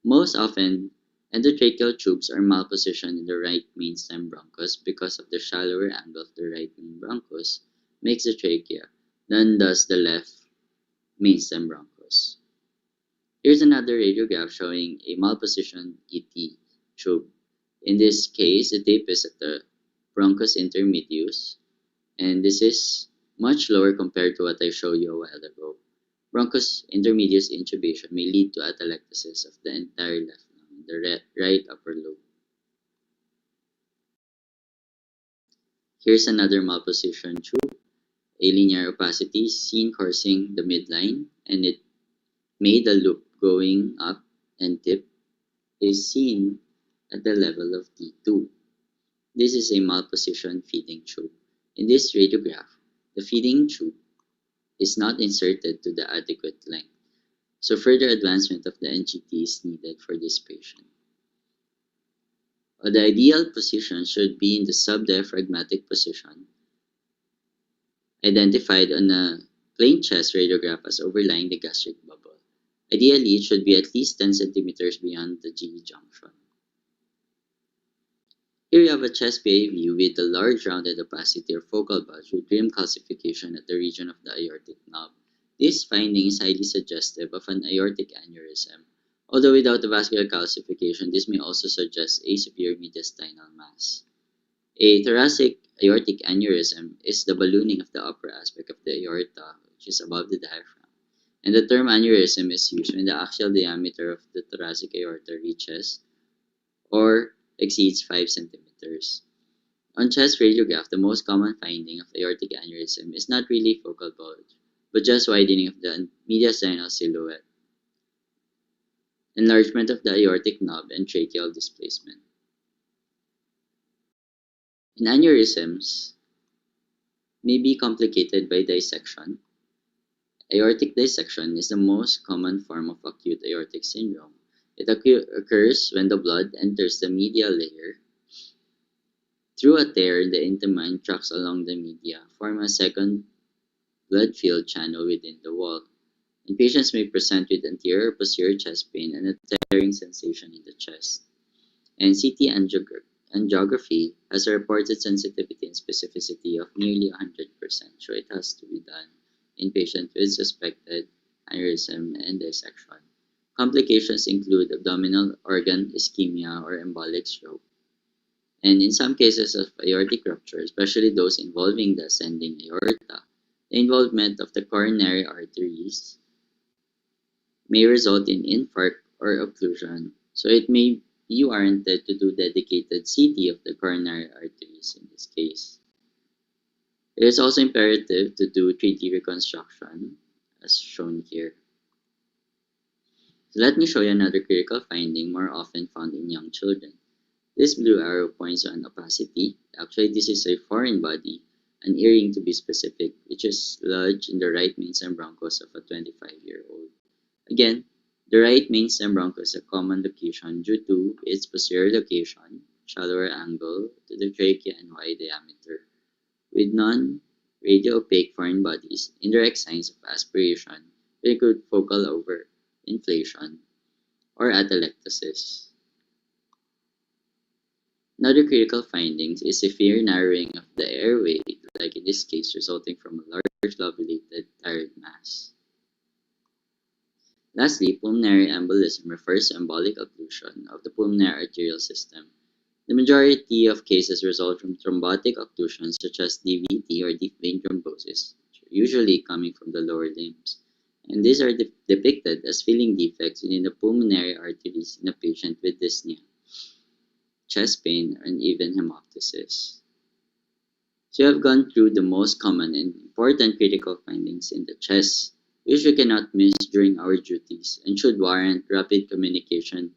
Most often, endotracheal tubes are malpositioned in the right mainstem bronchus because of the shallower angle of the right main bronchus makes the trachea than does the left mainstem bronchus. Here's another radiograph showing a malpositioned ET tube. In this case, the tip is at the bronchus intermedius, and this is much lower compared to what I showed you a while ago. Bronchus intermedius intubation may lead to atelectasis of the entire left lung, the right upper lobe. Here's another malpositioned tube. A linear opacity seen coursing the midline, and it made a loop going up, and tip is seen at the level of T2. This is a malpositioned feeding tube. In this radiograph, the feeding tube is not inserted to the adequate length, so further advancement of the NGT is needed for this patient. The ideal position should be in the subdiaphragmatic position, identified on a plain chest radiograph as overlying the gastric bubble. Ideally, it should be at least 10 centimeters beyond the GE junction. Here you have a chest PA view with a large rounded opacity or focal bulge with rim calcification at the region of the aortic knob. This finding is highly suggestive of an aortic aneurysm. Although without the vascular calcification, this may also suggest a superior mediastinal mass. A thoracic aortic aneurysm is the ballooning of the upper aspect of the aorta, which is above the diaphragm. And the term aneurysm is used when the axial diameter of the thoracic aorta reaches or exceeds 5 centimeters. On chest radiograph, the most common finding of aortic aneurysm is not really focal bulge, but just widening of the mediastinal silhouette, enlargement of the aortic knob, and tracheal displacement. In aneurysms may be complicated by dissection. Aortic dissection is the most common form of acute aortic syndrome. It occurs when the blood enters the medial layer through a tear in the intima and tracks along the media, form a second blood-filled channel within the wall. And patients may present with anterior or posterior chest pain and a tearing sensation in the chest. And CT angiography has a reported sensitivity and specificity of nearly 100%, so it has to be done in patients with suspected aneurysm and dissection. Complications include abdominal organ ischemia or embolic stroke. And in some cases of aortic rupture, especially those involving the ascending aorta, the involvement of the coronary arteries may result in infarct or occlusion, so it may you warranted to do dedicated CT of the coronary arteries in this case. It is also imperative to do 3D reconstruction, as shown here. So let me show you another critical finding more often found in young children. This blue arrow points on opacity. Actually, this is a foreign body, an earring to be specific, which is lodged in the right main stem bronchus of a 25-year-old. Again, the right main stem bronchus is a common location due to its posterior location, shallower angle to the trachea, and wide diameter. With non-radio-opaque foreign bodies, indirect signs of aspiration will include focal overinflation or atelectasis. Another critical finding is severe narrowing of the airway, like in this case resulting from a large lobulated thyroid mass. Lastly, pulmonary embolism refers to embolic occlusion of the pulmonary arterial system. The majority of cases result from thrombotic occlusions such as DVT or deep vein thrombosis, usually coming from the lower limbs, and these are depicted as filling defects within the pulmonary arteries in a patient with dyspnea, chest pain, and even hemoptysis. So you have gone through the most common and important critical findings in the chest, which we cannot miss during our duties and should warrant rapid communication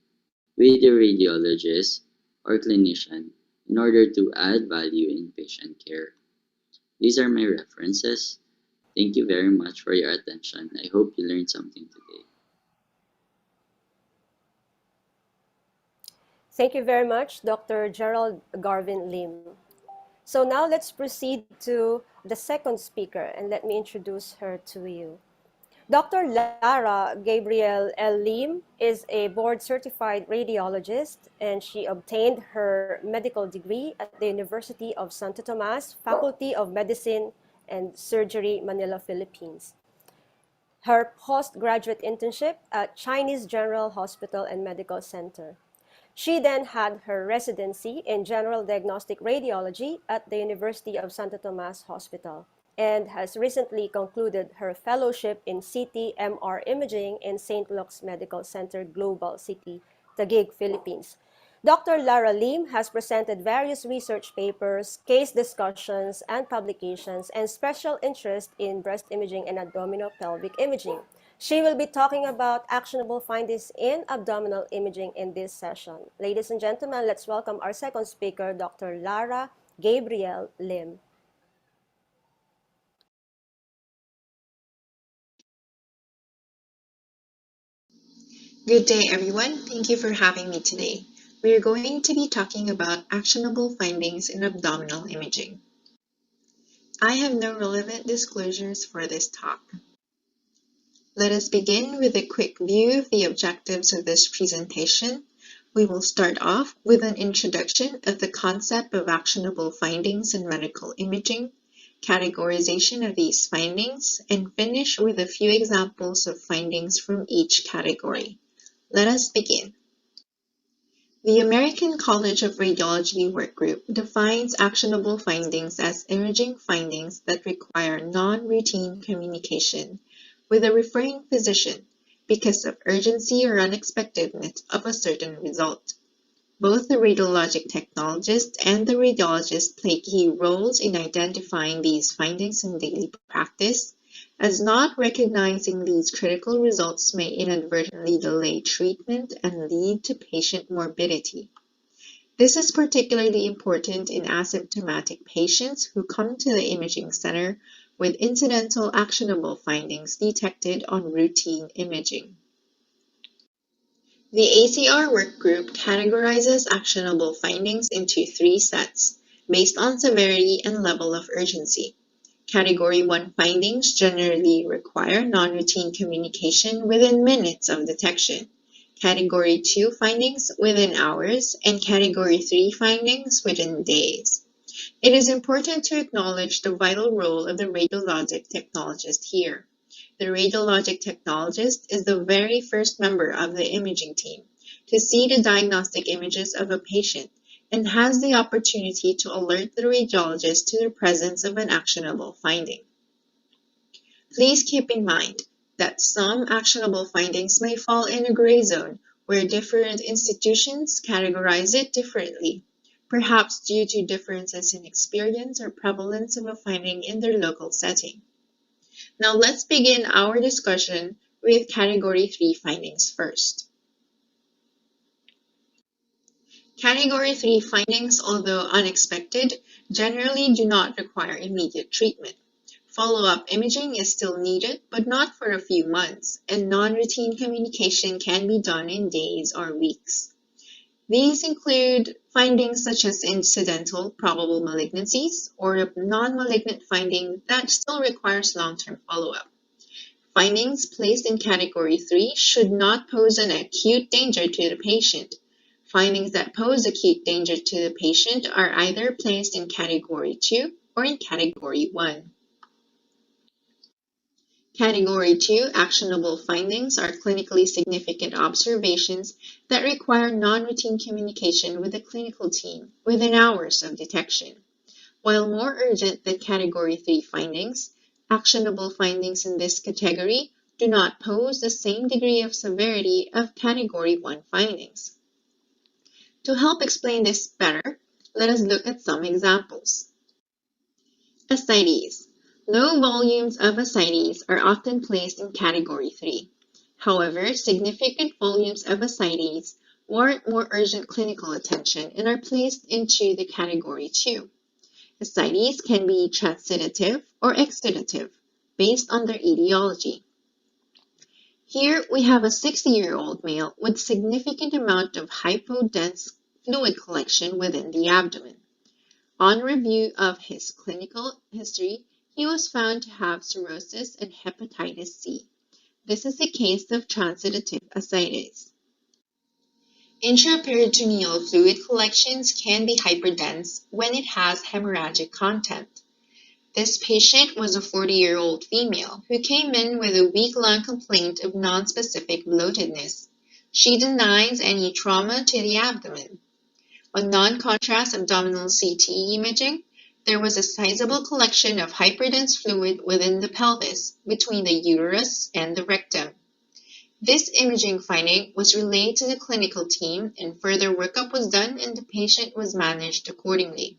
with the radiologist or clinician in order to add value in patient care. These are my references. Thank you very much for your attention. I hope you learned something today. Thank you very much, Dr. Jerald Garvin Lim. So now let's proceed to the second speaker, and let me introduce her to you. Dr. Lara Gabrielle L. Lim is a board-certified radiologist, and she obtained her medical degree at the University of Santo Tomas, Faculty of Medicine and Surgery, Manila, Philippines. Her postgraduate internship at Chinese General Hospital and Medical Center. She then had her residency in General Diagnostic Radiology at the University of Santo Tomas Hospital, and has recently concluded her fellowship in CT/MR imaging in St. Luke's Medical Center Global City, Taguig, Philippines. Dr. Lara Lim has presented various research papers, case discussions, and publications, and special interest in breast imaging and abdominopelvic imaging. She will be talking about actionable findings in abdominal imaging in this session. Ladies and gentlemen, let's welcome our second speaker, Dr. Lara Gabrielle Lim. Good day, everyone. Thank you for having me today. We are going to be talking about actionable findings in abdominal imaging. I have no relevant disclosures for this talk. Let us begin with a quick view of the objectives of this presentation. We will start off with an introduction of the concept of actionable findings in medical imaging, categorization of these findings, and finish with a few examples of findings from each category. Let us begin. The American College of Radiology Workgroup defines actionable findings as imaging findings that require non-routine communication with a referring physician because of urgency or unexpectedness of a certain result. Both the radiologic technologist and the radiologist play key roles in identifying these findings in daily practice, as not recognizing these critical results may inadvertently delay treatment and lead to patient morbidity. This is particularly important in asymptomatic patients who come to the imaging center with incidental actionable findings detected on routine imaging. The ACR workgroup categorizes actionable findings into three sets, based on severity and level of urgency. Category 1 findings generally require non-routine communication within minutes of detection. Category 2 findings within hours, and Category 3 findings within days. It is important to acknowledge the vital role of the radiologic technologist here. The radiologic technologist is the very first member of the imaging team to see the diagnostic images of a patient and has the opportunity to alert the radiologist to the presence of an actionable finding. Please keep in mind that some actionable findings may fall in a gray zone where different institutions categorize it differently, perhaps due to differences in experience or prevalence of a finding in their local setting. Now let's begin our discussion with Category 3 findings first. Category 3 findings, although unexpected, generally do not require immediate treatment. Follow-up imaging is still needed, but not for a few months, and non-routine communication can be done in days or weeks. These include findings such as incidental probable malignancies or a non-malignant finding that still requires long-term follow-up. Findings placed in Category 3 should not pose an acute danger to the patient. Findings that pose acute danger to the patient are either placed in Category 2 or in Category 1. Category 2 actionable findings are clinically significant observations that require non-routine communication with the clinical team within hours of detection. While more urgent than Category 3 findings, actionable findings in this category do not pose the same degree of severity of Category 1 findings. To help explain this better, let us look at some examples. Ascites. Low volumes of ascites are often placed in Category 3. However, significant volumes of ascites warrant more urgent clinical attention and are placed into the Category 2. Ascites can be transitive or exudative, based on their etiology. Here we have a 60-year-old male with significant amount of hypodense fluid collection within the abdomen. On review of his clinical history, he was found to have cirrhosis and hepatitis C. This is a case of transitive ascites. Intraperitoneal fluid collections can be hyperdense when it has hemorrhagic content. This patient was a 40-year-old female who came in with a week-long complaint of nonspecific bloatedness. She denies any trauma to the abdomen. On non-contrast abdominal CT imaging, there was a sizable collection of hyperdense fluid within the pelvis, between the uterus and the rectum. This imaging finding was relayed to the clinical team and further workup was done and the patient was managed accordingly.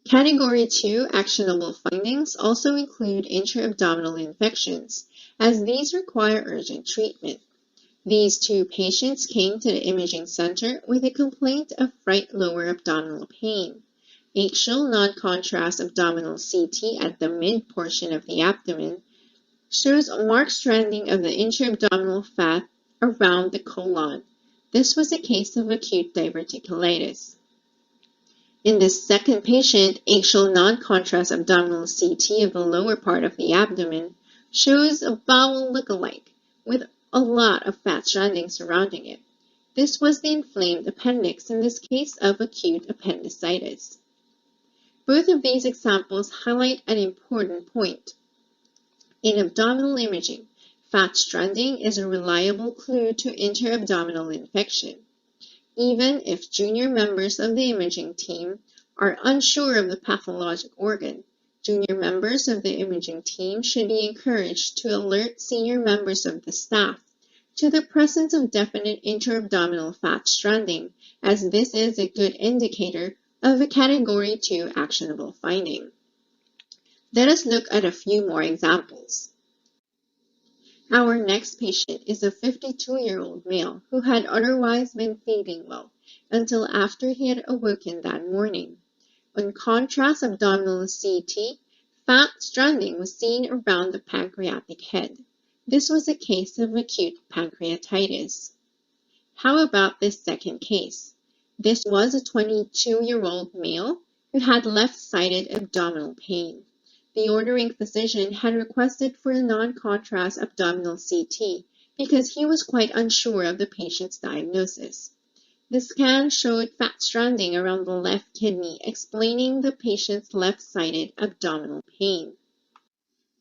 Category 2 actionable findings also include intra-abdominal infections, as these require urgent treatment. These two patients came to the imaging center with a complaint of right lower abdominal pain. Axial non-contrast abdominal CT at the mid portion of the abdomen shows a marked stranding of the intra-abdominal fat around the colon. This was a case of acute diverticulitis. In this second patient, axial non-contrast abdominal CT of the lower part of the abdomen shows a bowel look-alike with a lot of fat stranding surrounding it. This was the inflamed appendix in this case of acute appendicitis. Both of these examples highlight an important point. In abdominal imaging, fat stranding is a reliable clue to intra-abdominal infection. Even if junior members of the imaging team are unsure of the pathologic organ, junior members of the imaging team should be encouraged to alert senior members of the staff to the presence of definite intra-abdominal fat stranding, as this is a good indicator of a Category 2 actionable finding. Let us look at a few more examples. Our next patient is a 52-year-old male who had otherwise been feeding well until after he had awoken that morning. On contrast abdominal CT, fat stranding was seen around the pancreatic head. This was a case of acute pancreatitis. How about this second case? This was a 22-year-old male who had left-sided abdominal pain. The ordering physician had requested for a non-contrast abdominal CT because he was quite unsure of the patient's diagnosis. The scan showed fat stranding around the left kidney, explaining the patient's left-sided abdominal pain.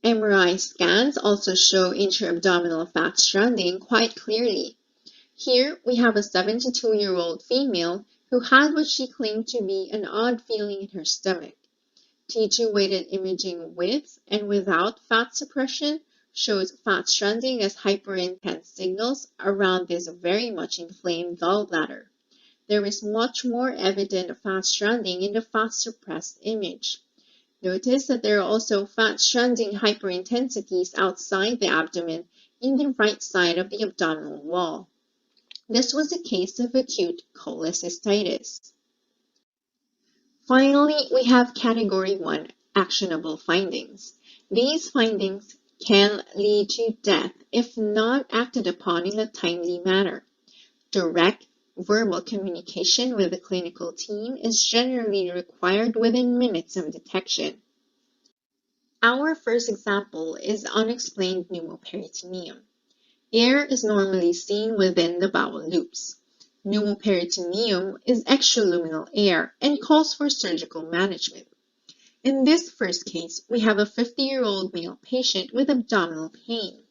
MRI scans also show intra-abdominal fat stranding quite clearly. Here we have a 72-year-old female who had what she claimed to be an odd feeling in her stomach. T2 weighted imaging with and without fat suppression shows fat stranding as hyperintense signals around this very much inflamed gallbladder. There is much more evident fat stranding in the fat suppressed image. Notice that there are also fat stranding hyperintensities outside the abdomen in the right side of the abdominal wall. This was a case of acute cholecystitis. Finally, we have Category 1 actionable findings. These findings can lead to death if not acted upon in a timely manner. Direct verbal communication with the clinical team is generally required within minutes of detection. Our first example is unexplained pneumoperitoneum. Air is normally seen within the bowel loops. Pneumoperitoneum is extraluminal air and calls for surgical management. In this first case, we have a 50-year-old male patient with abdominal pain.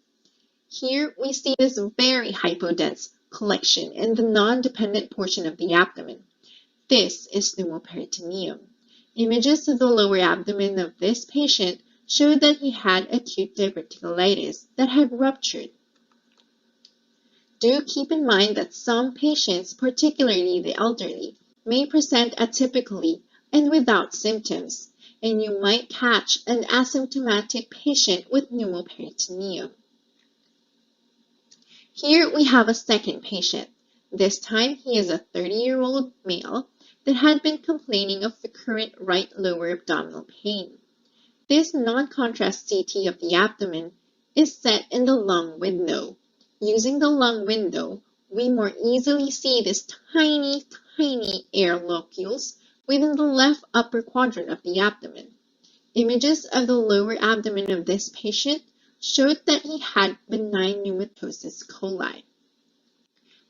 Here we see this very hypodense collection in the non-dependent portion of the abdomen. This is pneumoperitoneum. Images of the lower abdomen of this patient showed that he had acute diverticulitis that had ruptured. Do keep in mind that some patients, particularly the elderly, may present atypically and without symptoms, and you might catch an asymptomatic patient with pneumoperitoneum. Here we have a second patient. This time he is a 30-year-old male that had been complaining of recurrent right lower abdominal pain. This non-contrast CT of the abdomen is set in the lung window. Using the lung window, we more easily see these tiny air locules within the left upper quadrant of the abdomen. Images of the lower abdomen of this patient showed that he had benign pneumatosis coli.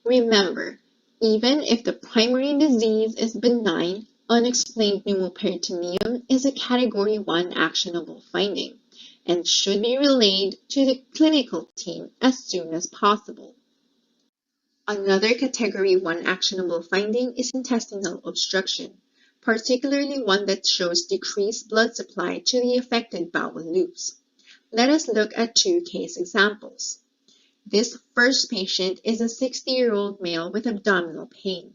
Remember, even if the primary disease is benign, unexplained pneumoperitoneum is a Category 1 actionable finding and should be relayed to the clinical team as soon as possible. Another Category 1 actionable finding is intestinal obstruction, particularly one that shows decreased blood supply to the affected bowel loops. Let us look at two case examples. This first patient is a 60-year-old male with abdominal pain.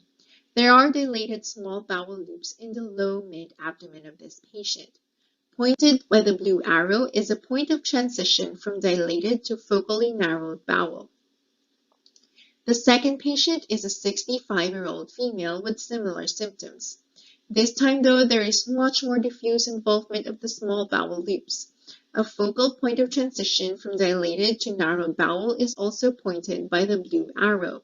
There are dilated small bowel loops in the low mid-abdomen of this patient. Pointed by the blue arrow is a point of transition from dilated to focally narrowed bowel. The second patient is a 65-year-old female with similar symptoms. This time, though, there is much more diffuse involvement of the small bowel loops. A focal point of transition from dilated to narrowed bowel is also pointed by the blue arrow.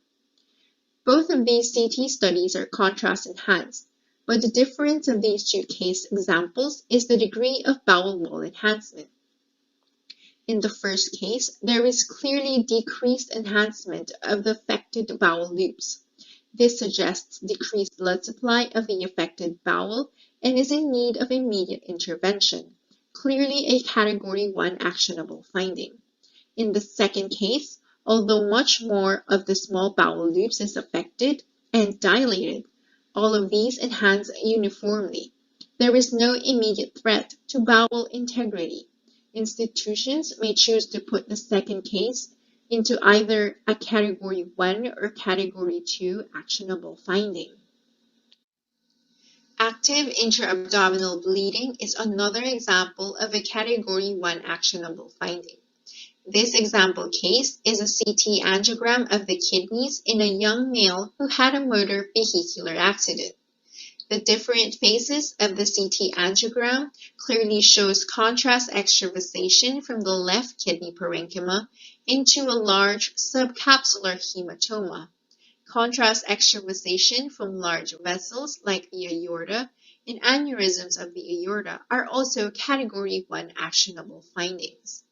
Both of these CT studies are contrast enhanced, but the difference of these two case examples is the degree of bowel wall enhancement. In the first case, there is clearly decreased enhancement of the affected bowel loops. This suggests decreased blood supply of the affected bowel and is in need of immediate intervention, clearly a Category 1 actionable finding. In the second case, although much more of the small bowel loops is affected and dilated, all of these enhance uniformly. There is no immediate threat to bowel integrity. Institutions may choose to put the second case into either a Category 1 or Category 2 actionable finding. Active intra-abdominal bleeding is another example of a Category 1 actionable finding. This example case is a CT angiogram of the kidneys in a young male who had a motor vehicular accident. The different phases of the CT angiogram clearly shows contrast extravasation from the left kidney parenchyma into a large subcapsular hematoma. Contrast extravasation from large vessels like the aorta and aneurysms of the aorta are also Category 1 actionable findings.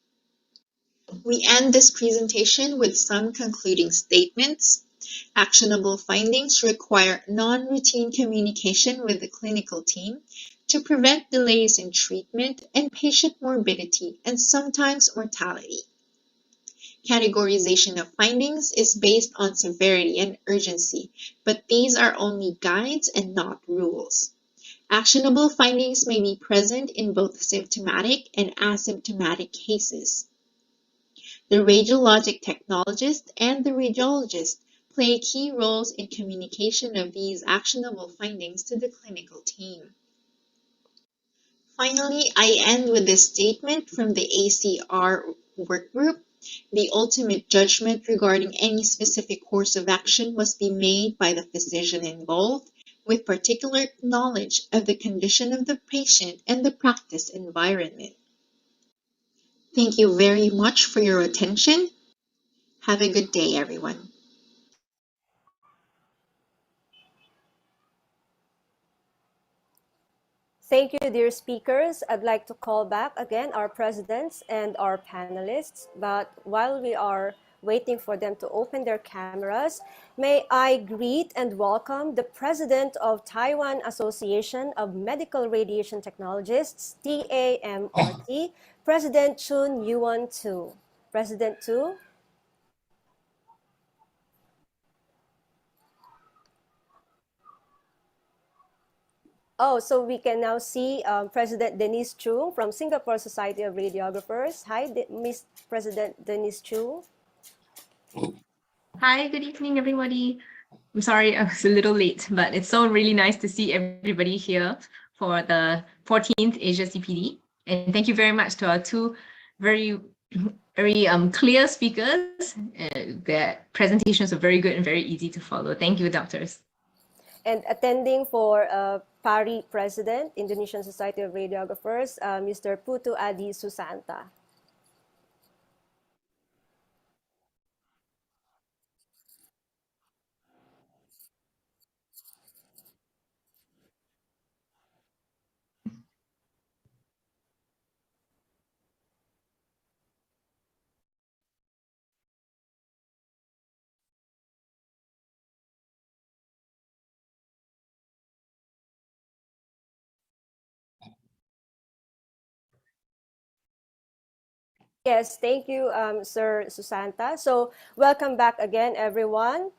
We end this presentation with some concluding statements. Actionable findings require non-routine communication with the clinical team to prevent delays in treatment and patient morbidity and sometimes mortality. Categorization of findings is based on severity and urgency, but these are only guides and not rules. Actionable findings may be present in both symptomatic and asymptomatic cases. The radiologic technologist and the radiologist play key roles in communication of these actionable findings to the clinical team. Finally, I end with this statement from the ACR workgroup. The ultimate judgment regarding any specific course of action must be made by the physician involved, with particular knowledge of the condition of the patient and the practice environment. Thank you very much for your attention. Have a good day, everyone. Thank you, dear speakers. I'd like to call back again our presidents and our panelists. But while we are waiting for them to open their cameras, may I greet and welcome the president of Taiwan Association of Medical Radiation Technologists, TAMRT, President Chun Yuan-Tu. President Tu. Oh, so we can now see President Denise Chu from Singapore Society of Radiographers. Hi, Miss President Denise Chu. Hi, good evening, everybody. I'm sorry I was a little late, but it's so really nice to see everybody here for the 14th Asia CPD. And thank you very much to our two very clear speakers. Their presentations are very good and very easy to follow. Thank you, doctors. And attending for PARI President, Indonesian Society of Radiographers, Mr. Putu Adi Susanta. Yes, thank you, Sir Susanta. So welcome back again, everyone.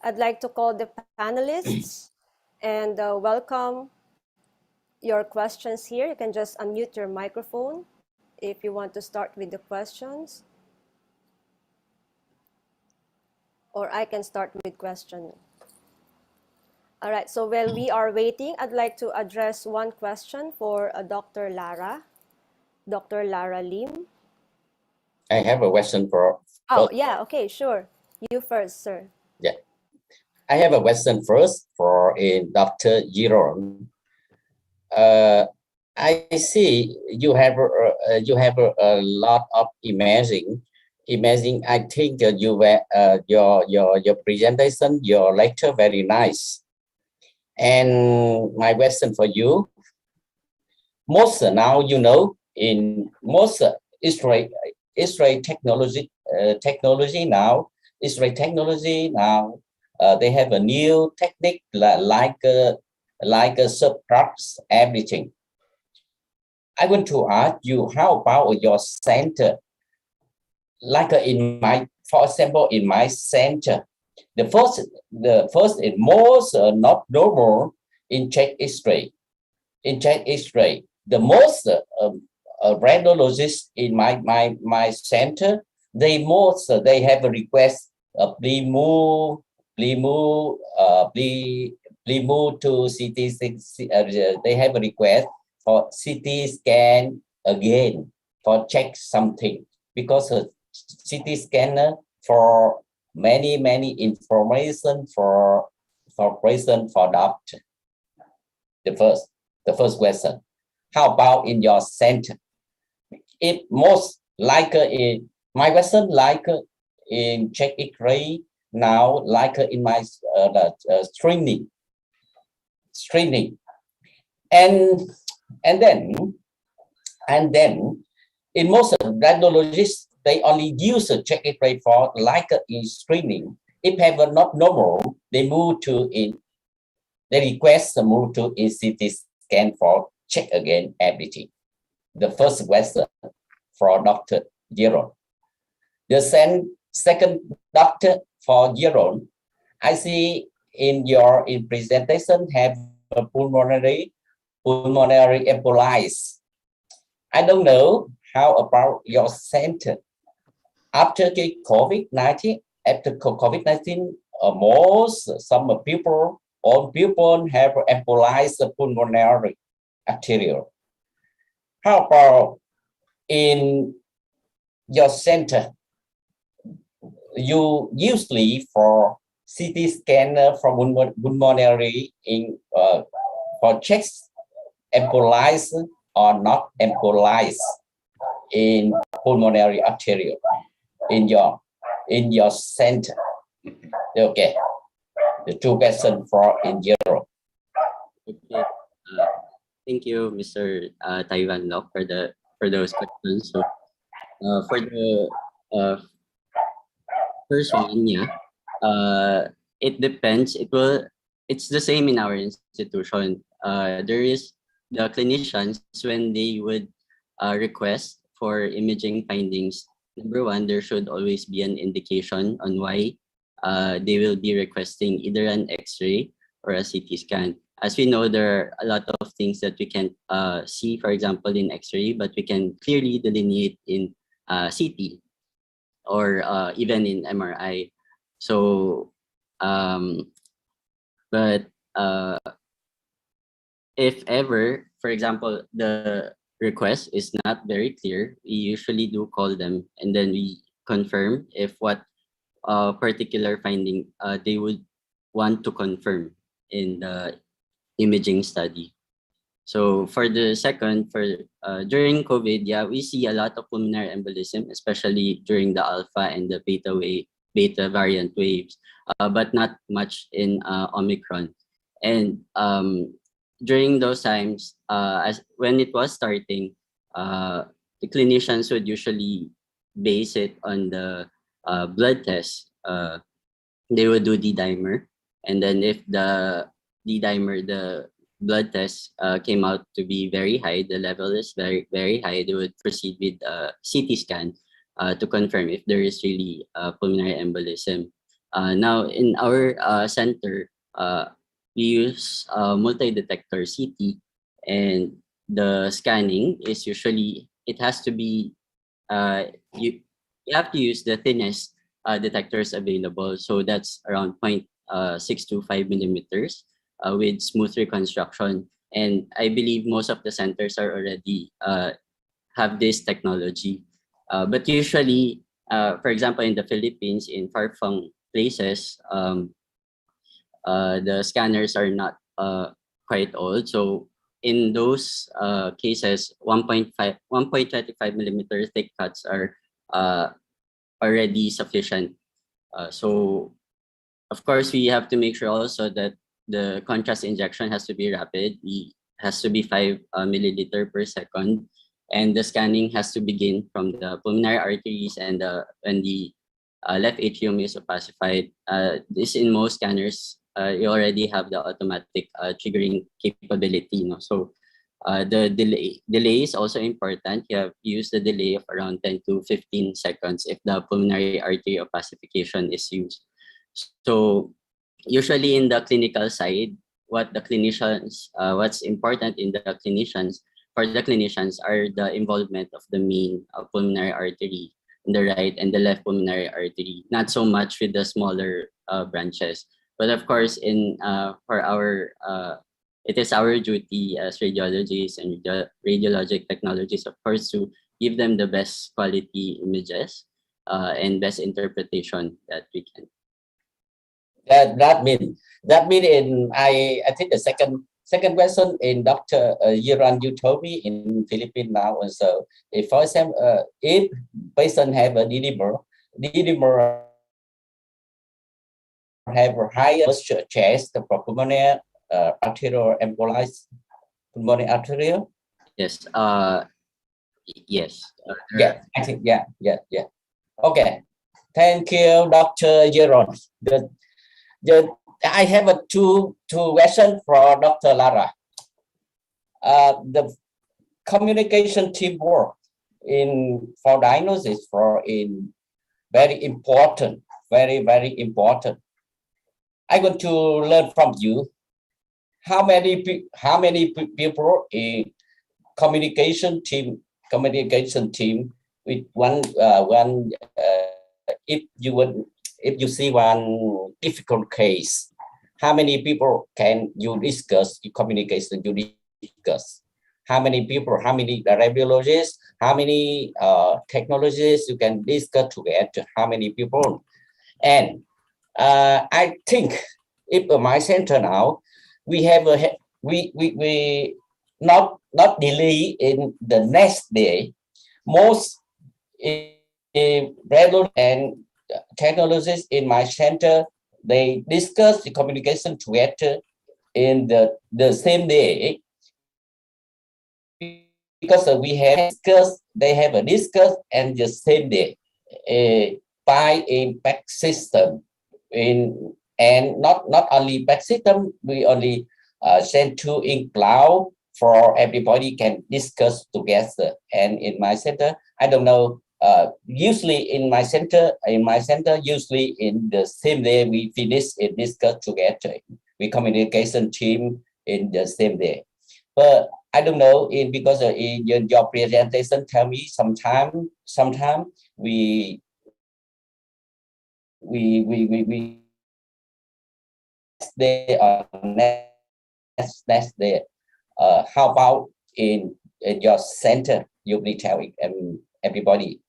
I'd like to call the panelists and welcome your questions here. You can just unmute your microphone if you want to start with the questions. Or I can start with question. All right, so while we are waiting, I'd like to address one question for Dr. Lara. Dr. Lara Lim. I have a question for... Oh, yeah, okay, sure. You first, sir. Yeah. I have a question first for Dr. Jerald. I see you have a lot of imaging. I think you were your presentation, your lecture very nice. And my question for you, most now you know in most Israel technology now they have a new technique like a subtracts everything. I want to ask you, how about your center? Like for example, in my center, the first and most not normal in check X-ray. The most radiologists in my center, they have a request please move to CT. They have a request for CT scan again for check something, because CT scanner for many information for patient, for doctor. The first question, how about in your center? It most like in my question, like in check X-ray now, like in my streaming, and then in most radiologists, they only use a check X-ray for like in screening. If ever not normal, they move to they request to move to in CT scan for check again everything. The first question for Dr. Jerald. The second doctor for Jerald, I see in your presentation have a pulmonary embolize. I don't know how about your center. after the COVID-19, some people have embolized the pulmonary arterial. How about in your center? You usually for CT scanner for pulmonary for checks embolized or not embolized in pulmonary arterial in your center. Okay, the two questions for in Jerald. Okay. Thank you, Mr. Taiwan Lock, for those questions. So, for the first one, yeah, it depends. It's the same in our institution. There is the clinicians when they would request for imaging findings. Number one, there should always be an indication on why they will be requesting either an X-ray or a CT scan. As we know, there are a lot of things that we can see, for example, in X-ray, but we can clearly delineate in CT or even in MRI. So, but if ever, for example, the request is not very clear, we usually do call them and then we confirm if what particular finding they would want to confirm in the imaging study. So for the second, during COVID, yeah, we see a lot of pulmonary embolism, especially during the alpha and the beta variant waves, but not much in Omicron. And during those times, when it was starting, the clinicians would usually base it on the blood test. They would do D-dimer, and then if the D-dimer, the blood test came out to be very high, the level is very, very high, they would proceed with CT scan to confirm if there is really pulmonary embolism. Now, in our center, we use multi-detector CT, and the scanning is usually, it has to be, you have to use the thinnest detectors available. So that's around 0.625 millimeters with smooth reconstruction. And I believe most of the centers are already have this technology. But usually, for example, in the Philippines, in far-flung places, the scanners are not quite old. So in those cases, 1.25 millimeter thick cuts are already sufficient. So of course, we have to make sure also that the contrast injection has to be rapid. It has to be 5 milliliter per second. And the scanning has to begin from the pulmonary arteries and when the left atrium is opacified. This in most scanners, you already have the automatic triggering capability. You know? So the delay is also important. You have used the delay of around 10 to 15 seconds if the pulmonary artery opacification is used. So usually in the clinical side, what's important in the clinicians, for the clinicians, are the involvement of the main pulmonary artery in the right and the left pulmonary artery, not so much with the smaller branches. But of course, for our it is our duty as radiologists and radiologic technologists, of course, to give them the best quality images and best interpretation that we can. That mean in I think the second question in Dr. Jerald, you told me in Philippines now also, if for example if patient have a D.P.B.R have a higher chest, the pulmonary arterial embolized pulmonary arterial. Yes. Yes. Yeah, I think yeah. Okay, thank you, Dr. Jerald. I have two questions for Dr. Lara. The communication teamwork for diagnosis in very important, very important. I want to learn from you how many people in communication team with if you see one difficult case, how many people can you discuss in communication? You discuss how many people, how many radiologists, how many technologists you can discuss together, how many people, and I think if my center now we have a we not delay in the next day. Most radiologists and technologists in my center, they discuss the communication together in the same day, because we have discussed, they have a discuss and the same day by a back system and not only back system, we only send to in cloud for everybody can discuss together. And in my center, I don't know, usually in my center, usually in the same day we finish and discuss together. We communication team in the same day. But I don't know, because in your presentation tell me sometime we day or next day. How about in your center? You will tell everybody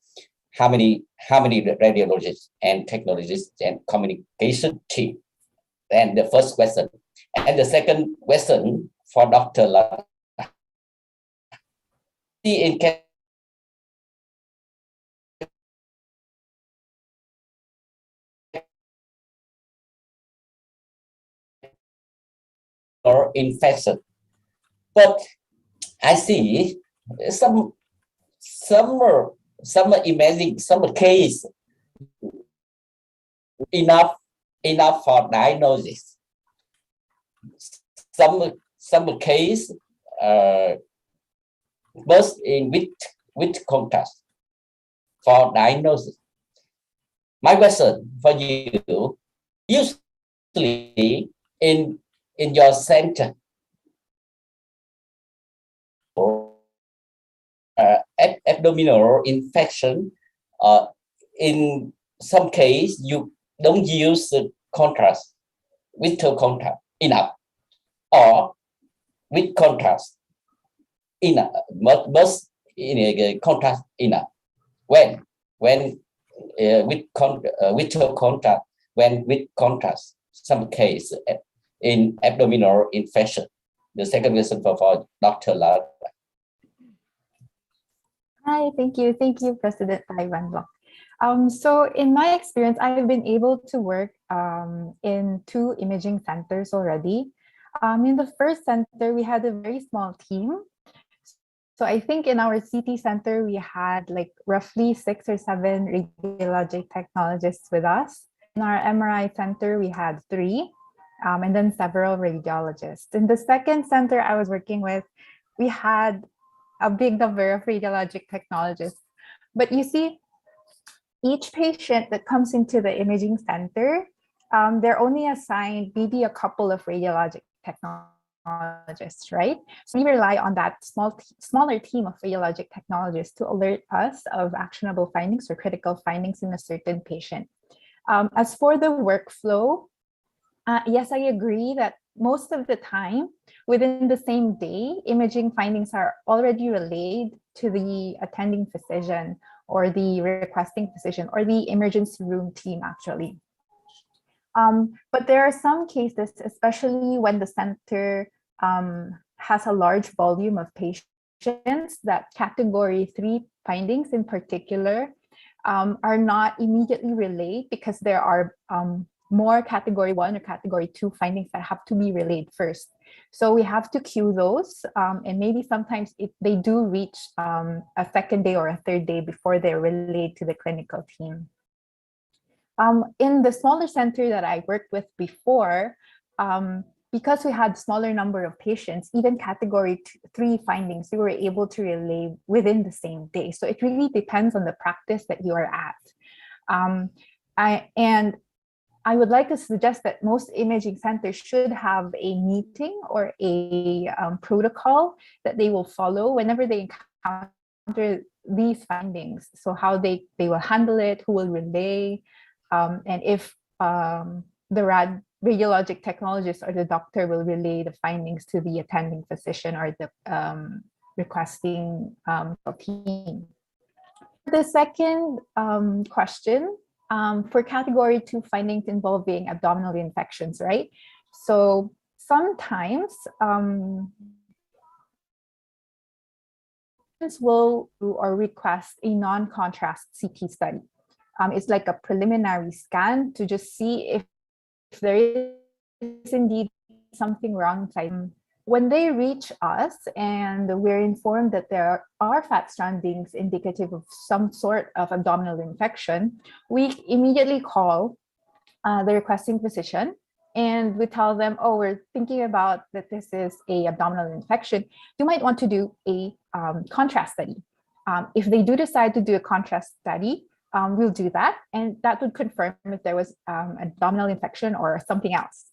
how many radiologists and technologists and communication team. And the first question, and the second question for Dr. Lara. In or infection, but I see some imaging some case enough for diagnosis. Some case burst in with contrast for diagnosis. My question for you, usually in your center, abdominal infection, in some case you don't use the contrast, with contrast enough, or with contrast enough, but in contrast enough. When with contrast, when with contrast, some case in abdominal infection. The second question for Dr. Lara. Hi, thank you, President Taiwan Block. So in my experience, I've been able to work in 2 imaging centers already. In the first center, we had a very small team. So I think in our CT center, we had like roughly 6 or 7 radiologic technologists with us. In our MRI center, we had 3, and then several radiologists. In the second center I was working with, we had a big number of radiologic technologists. But you see, each patient that comes into the imaging center, they're only assigned maybe a couple of radiologic technologists, right? So we rely on that smaller team of radiologic technologists to alert us of actionable findings or critical findings in a certain patient. As for the workflow, yes, I agree that most of the time within the same day, imaging findings are already relayed to the attending physician or the requesting physician or the emergency room team actually. But there are some cases, especially when the center has a large volume of patients, that category 3 findings in particular are not immediately relayed because there are more category 1 or category 2 findings that have to be relayed first. So we have to queue those, and maybe sometimes they do reach a second day or a third day before they're relayed to the clinical team. In the smaller center that I worked with before, because we had smaller number of patients, even category 3 findings, we were able to relay within the same day. So it really depends on the practice that you are at. And I would like to suggest that most imaging centers should have a meeting or a protocol that they will follow whenever they encounter these findings, so how they will handle it, who will relay, and if the radiologic technologist or the doctor will relay the findings to the attending physician or the requesting team. The second question, for category 2 findings involving abdominal infections, right? So sometimes will or request a non-contrast CT study. It's like a preliminary scan to just see if there is indeed something wrong inside. When they reach us and we're informed that there are fat strandings indicative of some sort of abdominal infection, we immediately call the requesting physician and we tell them, oh, we're thinking about that this is a abdominal infection. You might want to do a contrast study. If they do decide to do a contrast study, we'll do that, and that would confirm if there was abdominal infection or something else.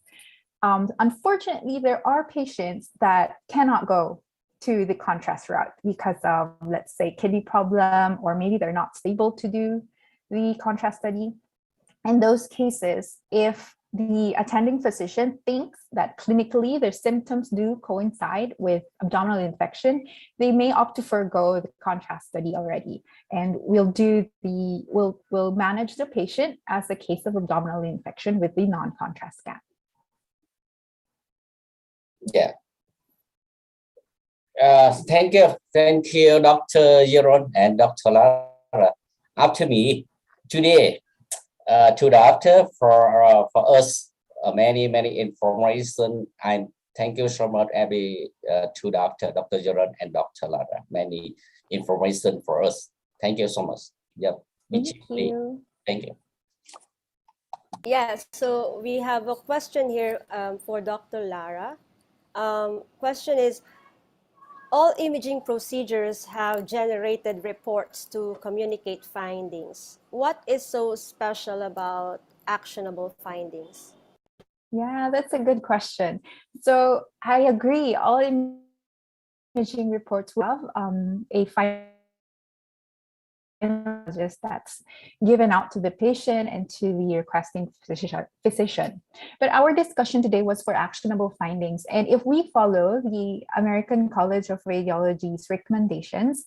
Unfortunately, there are patients that cannot go to the contrast route because of, let's say, kidney problem, or maybe they're not stable to do the contrast study. In those cases, if the attending physician thinks that clinically their symptoms do coincide with abdominal infection, they may opt to forego the contrast study already, and we'll manage the patient as a case of abdominal infection with the non-contrast scan. Yeah. Thank you, Dr. Jerald and Dr. Lara. After me today, to doctor for us many information, and thank you so much to Dr. Jerald and Dr. Lara, many information for us. Thank you so much. Yep. Thank you. Thank you. Yes, so we have a question here for Dr. Lara. Question is, all imaging procedures have generated reports to communicate findings. What is so special about actionable findings? Yeah, that's a good question. So I agree, all imaging reports will have a finding that's given out to the patient and to the requesting physician. But our discussion today was for actionable findings. And if we follow the American College of Radiology's recommendations,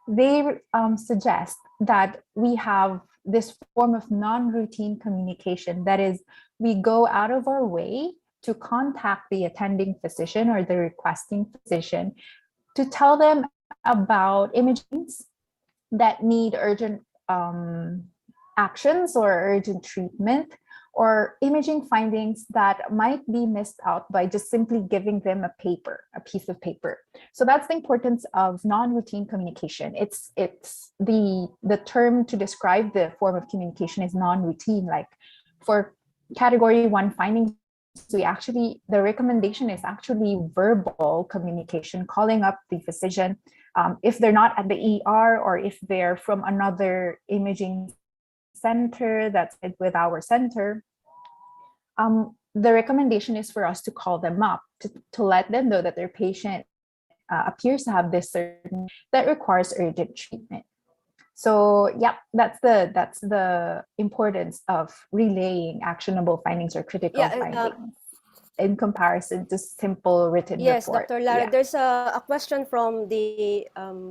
they suggest that we have this form of non-routine communication. That is, we go out of our way to contact the attending physician or the requesting physician to tell them about imagings that need urgent actions or urgent treatment, or imaging findings that might be missed out by just simply giving them a piece of paper. So that's the importance of non-routine communication. It's the term to describe the form of communication is non-routine. Like for category 1 findings, the recommendation is actually verbal communication, calling up the physician. If they're not at the ER, or if they're from another imaging center that's with our center, the recommendation is for us to call them up to let them know that their patient appears to have this certain that requires urgent treatment. So yeah, that's the importance of relaying actionable findings or critical findings in comparison to simple written yes, report. Dr. Lara, Yeah. there's a question from the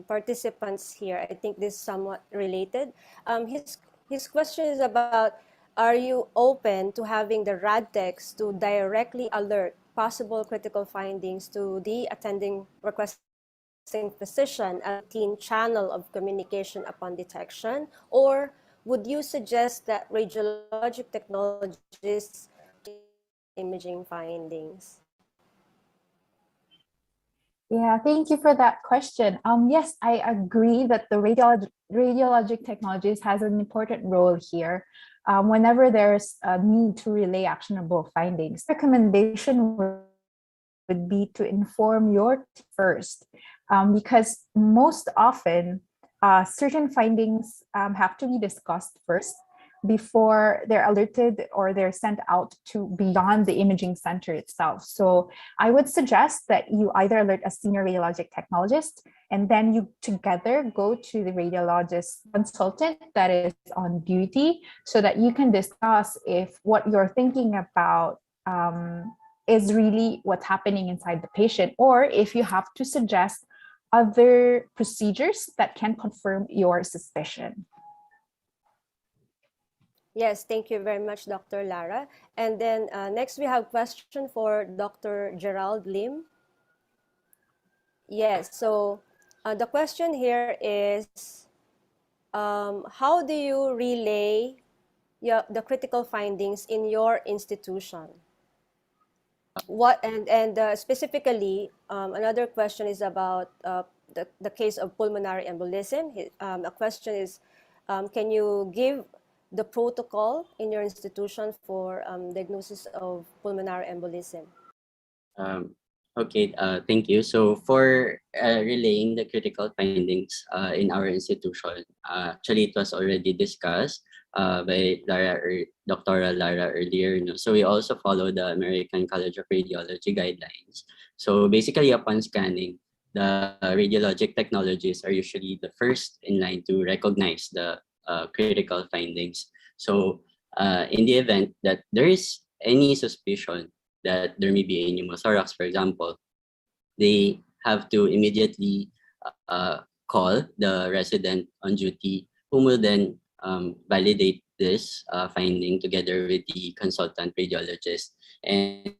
participants here. I think this is somewhat related. His question is about, are you open to having the rad techs to directly alert possible critical findings to the attending requesting physician as a routine channel of communication upon detection? Or would you suggest that radiologic technologists imaging findings? Yeah, thank you for that question. Yes, I agree that the radiologic technologist has an important role here. Whenever there's a need to relay actionable findings, recommendation would be to inform your team first, because most often certain findings have to be discussed first before they're alerted or they're sent out to beyond the imaging center itself. So I would suggest that you either alert a senior radiologic technologist, and then you together go to the radiologist consultant that is on duty, so that you can discuss if what you're thinking about is really what's happening inside the patient, or if you have to suggest other procedures that can confirm your suspicion. Yes, thank you very much, Dr. Lara. And then next we have a question for Dr. Jerald Lim. Yes, so the question here is, how do you relay the critical findings in your institution? What and specifically, another question is about the case of pulmonary embolism. A question is, can you give the protocol in your institution for diagnosis of pulmonary embolism? Okay, thank you. So for relaying the critical findings in our institution, actually it was already discussed by Dr. Lara earlier. No? So we also follow the American College of Radiology guidelines. So basically upon scanning, the radiologic technologists are usually the first in line to recognize the critical findings. So in the event that there is any suspicion that there may be a pneumothorax, for example, they have to immediately call the resident on duty, whom will then validate this finding together with the consultant radiologist. And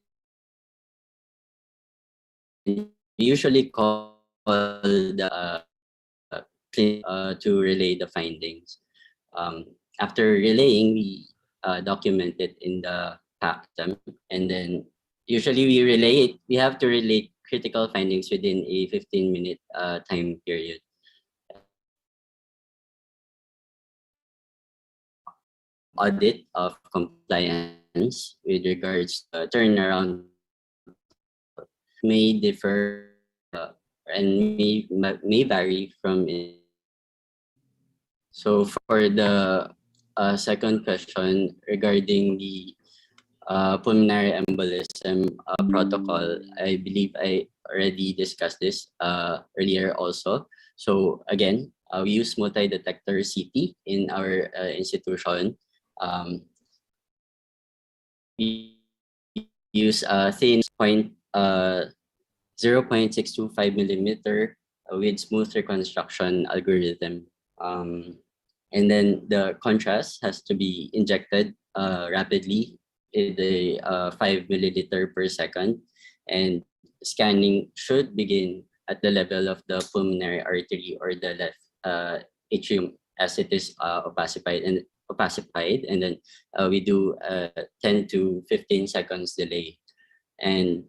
we usually call the clinic to relay the findings. After relaying, we document it in the PACTM, and then usually we have to relay critical findings within a 15-minute time period. Audit of compliance with regards to turnaround may differ and may vary from it. So for the second question regarding the pulmonary embolism protocol, I believe I already discussed this earlier also. So again, we use multi-detector CT in our institution. We use thin 0.625 millimeter with smooth reconstruction algorithm. And then the contrast has to be injected rapidly in the 5 milliliter per second, and scanning should begin at the level of the pulmonary artery or the left atrium as it is opacified, and then we do 10 to 15 seconds delay. And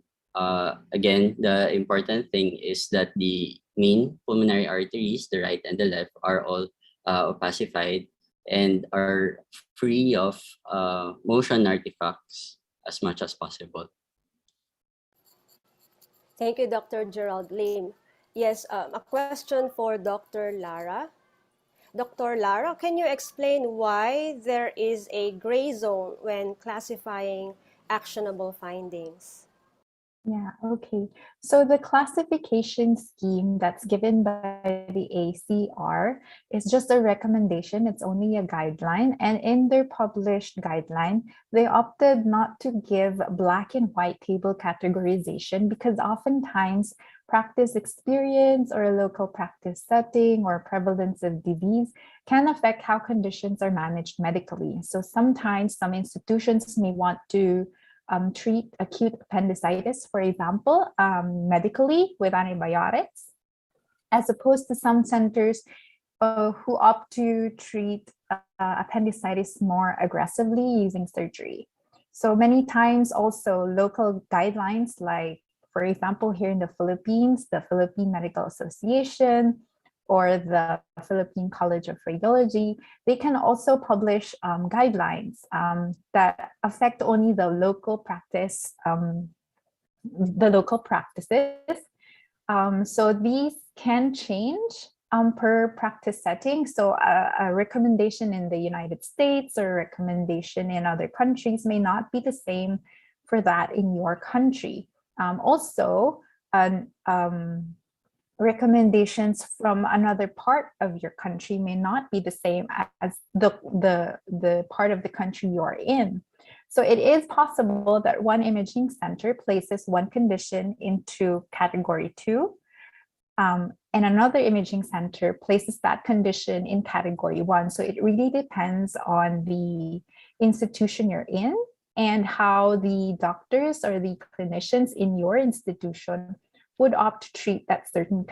again, the important thing is that the main pulmonary arteries, the right and the left, are all opacified and are free of motion artifacts as much as possible. Thank you, Dr. Jerald Lim. Yes, a question for Dr. Lara. Dr. Lara, can you explain why there is a gray zone when classifying actionable findings? Yeah, okay. So the classification scheme that's given by the ACR is just a recommendation. It's only a guideline. And in their published guideline, they opted not to give black and white table categorization because oftentimes practice experience or a local practice setting or prevalence of disease can affect how conditions are managed medically. So sometimes some institutions may want to treat acute appendicitis, for example, medically with antibiotics, as opposed to some centers who opt to treat appendicitis more aggressively using surgery. So many times also local guidelines, like, for example, here in the Philippines, the Philippine Medical Association or the Philippine College of Radiology, they can also publish guidelines that affect only the local practice, the local practices. So these can change per practice setting. So a recommendation in the United States or recommendation in other countries may not be the same for that in your country. Also, recommendations from another part of your country may not be the same as the part of the country you're in. So it is possible that one imaging center places one condition into category 2, and another imaging center places that condition in category 1. So it really depends on the institution you're in and how the doctors or the clinicians in your institution would opt to treat that certain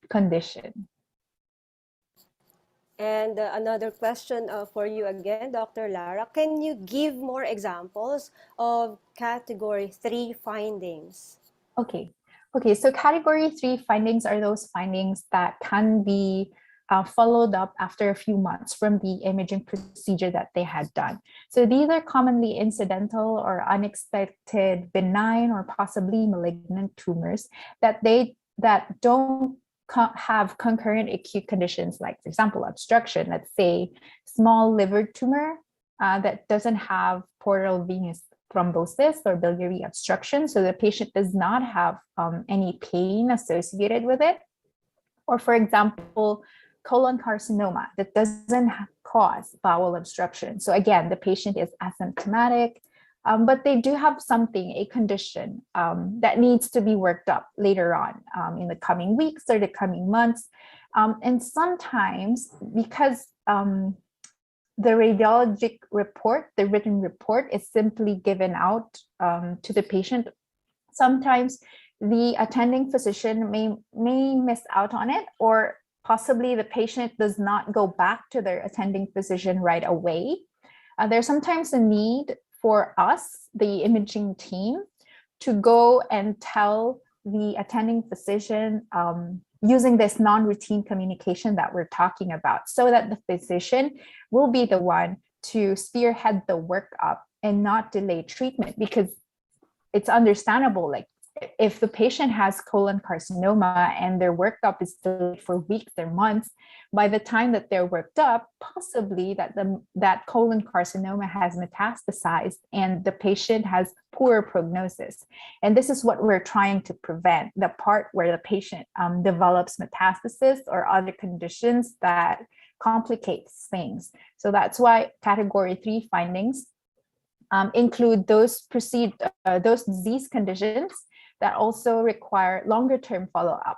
condition. And another question for you again, Dr. Lara. Can you give more examples of category 3 findings? Okay, so category 3 findings are those findings that can be followed up after a few months from the imaging procedure that they had done. So these are commonly incidental or unexpected benign or possibly malignant tumors that don't have concurrent acute conditions, like, for example, obstruction. Let's say small liver tumor that doesn't have portal venous thrombosis or biliary obstruction, so the patient does not have any pain associated with it. Or, for example, colon carcinoma that doesn't cause bowel obstruction. So again, the patient is asymptomatic, but they do have something, a condition that needs to be worked up later on in the coming weeks or the coming months. And sometimes, because the radiologic report, the written report, is simply given out to the patient, sometimes the attending physician may miss out on it, or possibly the patient does not go back to their attending physician right away. There's sometimes a need for us, the imaging team, to go and tell the attending physician using this non-routine communication that we're talking about, so that the physician will be the one to spearhead the workup and not delay treatment, because it's understandable, like, if the patient has colon carcinoma and their workup is delayed for weeks or months, by the time that they're worked up, possibly that colon carcinoma has metastasized and the patient has poor prognosis. And this is what we're trying to prevent, the part where the patient develops metastasis or other conditions that complicates things. So that's why category 3 findings include those disease conditions that also require longer term follow-up.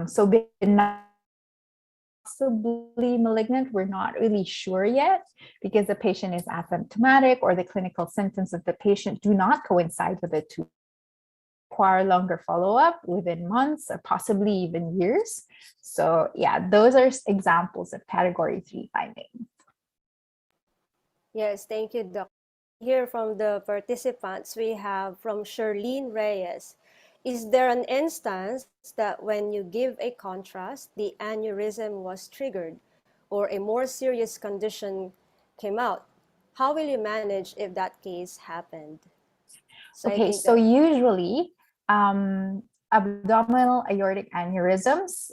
So possibly malignant, we're not really sure yet, because the patient is asymptomatic or the clinical symptoms of the patient do not coincide with it to require longer follow-up within months or possibly even years. So yeah, those are examples of category 3 findings. Yes, thank you, Doc. Here from the participants, we have from Sherlene Reyes. Is there an instance that when you give a contrast, the aneurysm was triggered or a more serious condition came out? How will you manage if that case happened? Okay, so usually abdominal aortic aneurysms,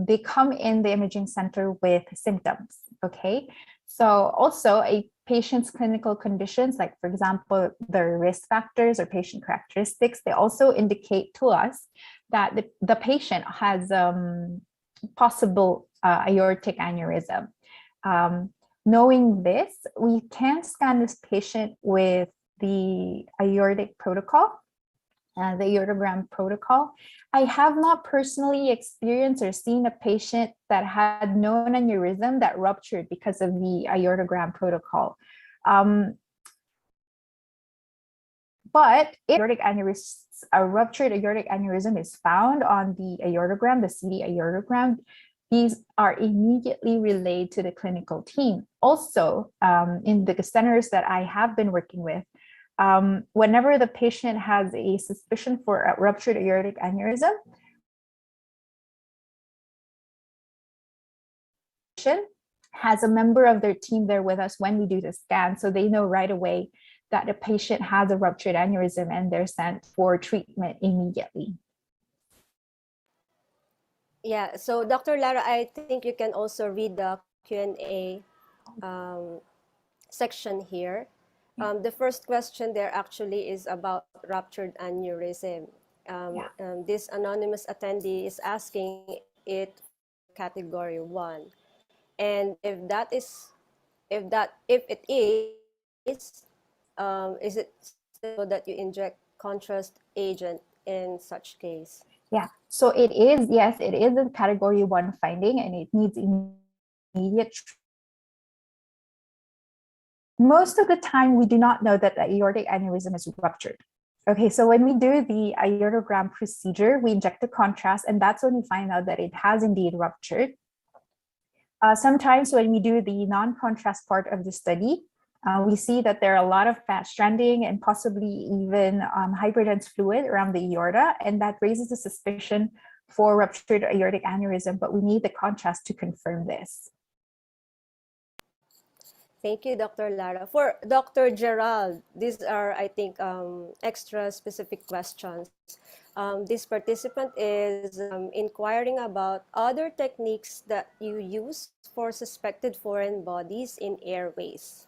they come in the imaging center with symptoms, okay? So also a patient's clinical conditions, like, for example, their risk factors or patient characteristics, they also indicate to us that the patient has possible aortic aneurysm. Knowing this, we can scan this patient with the aortic protocol, the aortogram protocol. I have not personally experienced or seen a patient that had no aneurysm that ruptured because of the aortogram protocol. But if a ruptured aortic aneurysm is found on the aortogram, the CD aortogram, these are immediately relayed to the clinical team. Also, in the centers that I have been working with, whenever the patient has a suspicion for a ruptured aortic aneurysm, has a member of their team there with us when we do the scan, so they know right away that the patient has a ruptured aneurysm and they're sent for treatment immediately. Yeah, so Dr. Lara, I think you can also read the Q&A section here. The first question there actually is about ruptured aneurysm. This anonymous attendee is asking it for category 1. And if it is it still that you inject contrast agent in such case? Yeah, so it is, yes, it is a category 1 finding and it needs immediate. Most of the time, we do not know that the aortic aneurysm is ruptured. Okay, so when we do the aortogram procedure, we inject the contrast, and that's when we find out that it has indeed ruptured. Sometimes when we do the non-contrast part of the study, we see that there are a lot of fat stranding and possibly even hyperdense fluid around the aorta, and that raises the suspicion for ruptured aortic aneurysm, but we need the contrast to confirm this. Thank you, Dr. Lara. For Dr. Jerald, these are, I think, extra specific questions. This participant is inquiring about other techniques that you use for suspected foreign bodies in airways.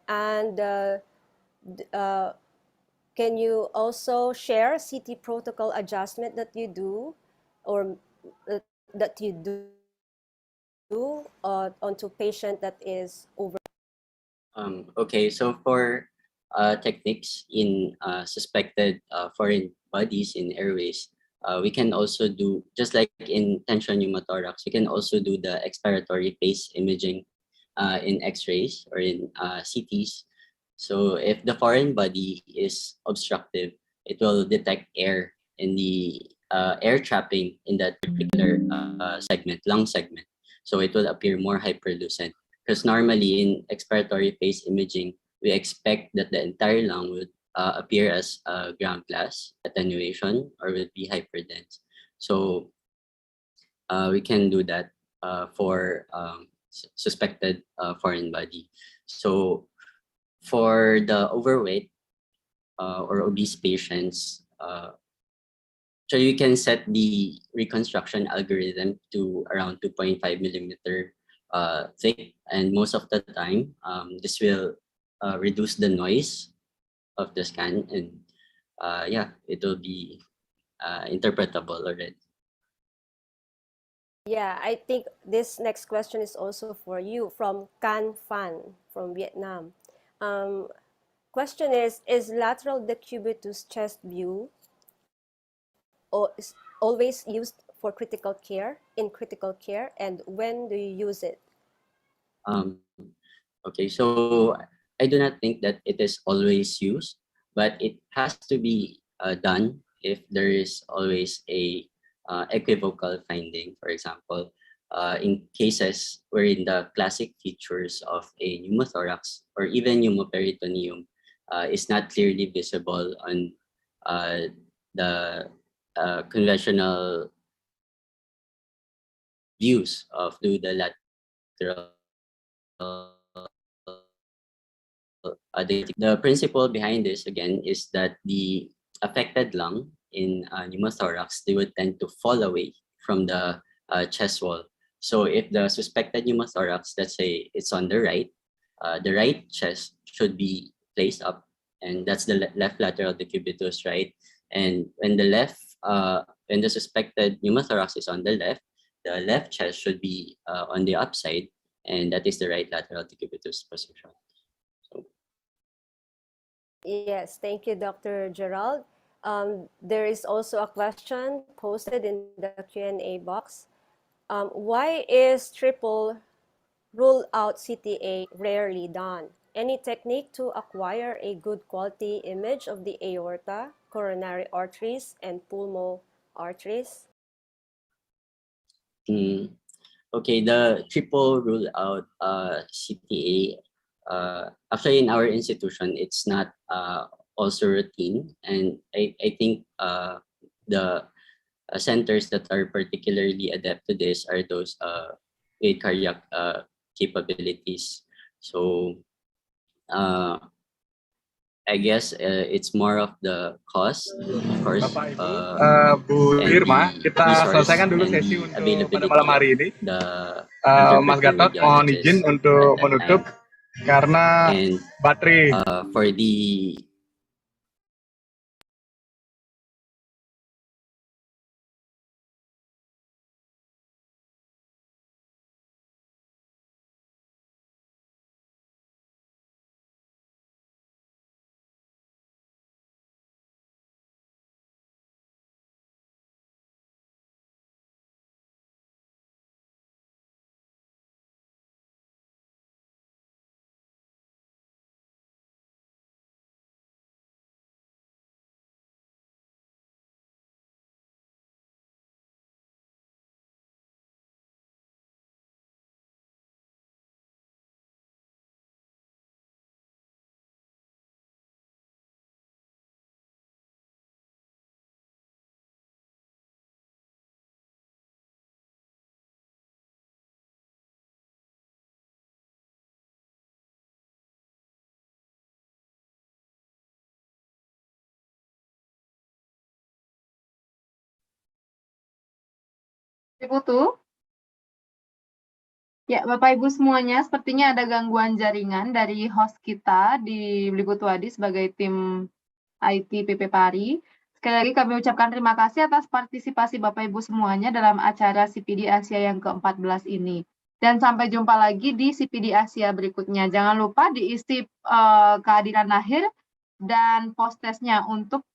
And can you also share CT protocol adjustment that you do or onto patient that is over? Okay, so for techniques in suspected foreign bodies in airways, we can also do, just like in tension pneumothorax, we can also do the expiratory phase imaging in X-rays or in CTs. So if the foreign body is obstructive, it will detect air in the air trapping in that particular segment, lung segment. So it will appear more hyperlucent. Because normally in expiratory phase imaging, we expect that the entire lung would appear as ground glass attenuation or would be hyperdense. So we can do that for suspected foreign body. So for the overweight or obese patients, so you can set the reconstruction algorithm to around 2.5 millimeter thick, and most of the time this will reduce the noise of the scan, and yeah, it will be interpretable already. Yeah, I think this next question is also for you from Can Fan from Vietnam. Question is lateral decubitus chest view is always used for critical care, in critical care, and when do you use it? Okay, so I do not think that it is always used, but it has to be done if there is always a equivocal finding. For example, in cases wherein the classic features of a pneumothorax or even pneumoperitoneum is not clearly visible on the conventional views of the lateral. The principle behind this again is that the affected lung in pneumothorax, they would tend to fall away from the chest wall. So if the suspected pneumothorax, let's say it's on the right chest should be placed up, and that's the left lateral decubitus, right? And when when the suspected pneumothorax is on the left chest should be on the upside, and that is the right lateral decubitus position. Yes, thank you, Dr. Jerald. There is also a question posted in the Q&A box. Why is triple rule out CTA rarely done? Any technique to acquire a good quality image of the aorta, coronary arteries, and pulmonary arteries? Okay, the triple rule out CTA, actually in our institution, it's not also routine. And I think the centers that are particularly adept to this are those with cardiac capabilities. So I guess it's more of the cost, of course, Bu and Irma, the kita resource selesaikan dulu and sesi the untuk pada availability malam of hari ini. the Mas interpreting Gatot mohon izin radiologist untuk at that menutup time. karena And baterai. for the Ibu tuh. Ya, Bapak Ibu semuanya, sepertinya ada gangguan jaringan dari host kita di WIB-Jakarta sebagai tim IT PP PARI. Sekali lagi kami ucapkan terima kasih atas partisipasi Bapak Ibu semuanya dalam acara CPD Asia yang ke-14 ini. Dan sampai jumpa lagi di CPD Asia berikutnya. Jangan lupa diisi kehadiran akhir dan post-testnya untuk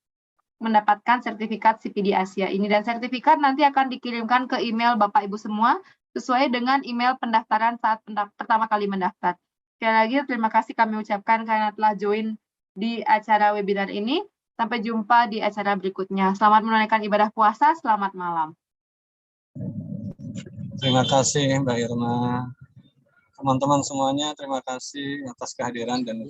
mendapatkan sertifikat CPD Asia ini. Dan sertifikat nanti akan dikirimkan ke email Bapak Ibu semua sesuai dengan email pendaftaran saat pertama kali mendaftar. Sekali lagi terima kasih kami ucapkan karena telah join di acara webinar ini. Sampai jumpa di acara berikutnya. Selamat menunaikan ibadah puasa, selamat malam. Terima kasih Mbak Irma. Teman-teman semuanya, terima kasih atas kehadiran dan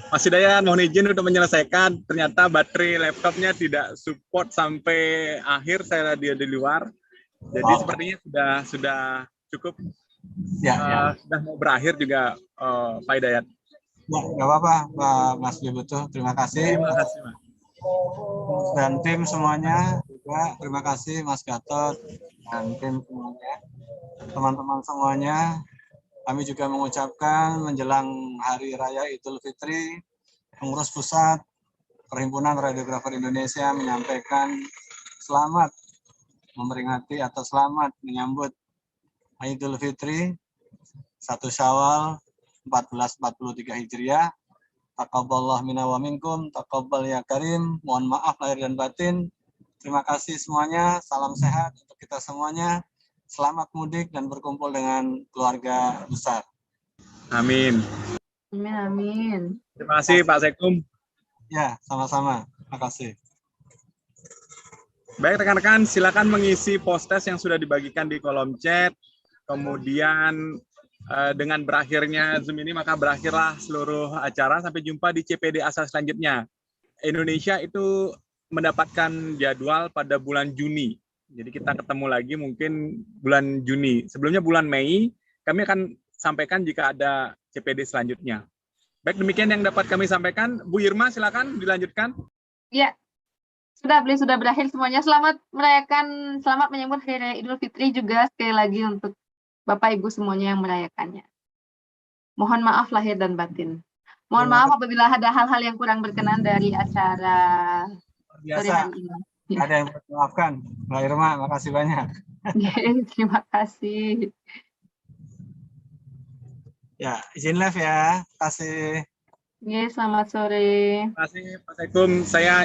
Mas Hidayat, mohon izin untuk menyelesaikan. Ternyata baterai laptopnya tidak support sampai akhir, saya dia di luar. Jadi sepertinya sudah cukup. Sudah mau berakhir juga Pak Hidayat. Ya, nggak apa-apa Pak Mas Bibutuh. Terima kasih. Terima kasih, Mas. Dan tim semuanya juga terima kasih Mas Gatot dan tim semuanya. Teman-teman semuanya, kami juga mengucapkan menjelang Hari Raya Idul Fitri, Pengurus Pusat Perhimpunan Radiografer Indonesia menyampaikan selamat memperingati atau selamat menyambut Idul Fitri 1 Syawal 1443 Hijriah. Taqabbalallahu minna wa minkum, taqabbal ya karim. Mohon maaf lahir dan batin. Terima kasih semuanya. Salam sehat untuk kita semuanya. Selamat mudik dan berkumpul dengan keluarga besar. Amin. Amin, amin. Terima kasih Pak Sekum. Ya, sama-sama. Terima kasih. Baik rekan-rekan, silakan mengisi post-test yang sudah dibagikan di kolom chat. Kemudian dengan berakhirnya Zoom ini, maka berakhirlah seluruh acara. Sampai jumpa di CPD Asia selanjutnya. Indonesia itu mendapatkan jadwal pada bulan Juni. Jadi kita ketemu lagi mungkin bulan Juni. Sebelumnya bulan Mei, kami akan sampaikan jika ada CPD selanjutnya. Baik, demikian yang dapat kami sampaikan. Bu Irma, silakan dilanjutkan. Ya, beliau sudah berakhir semuanya. Selamat merayakan, selamat menyambut Hari Raya Idul Fitri juga sekali lagi untuk Bapak Ibu semuanya yang merayakannya. Mohon maaf lahir dan batin. Mohon maaf apabila ada hal-hal yang kurang berkenan dari acara sore hari ini. Ya. Ada yang maafkan, Mbak Irma, makasih banyak. Terima kasih. Ya, izin live ya. Terima kasih. Selamat sore. Terima kasih Pak Sekum. Saya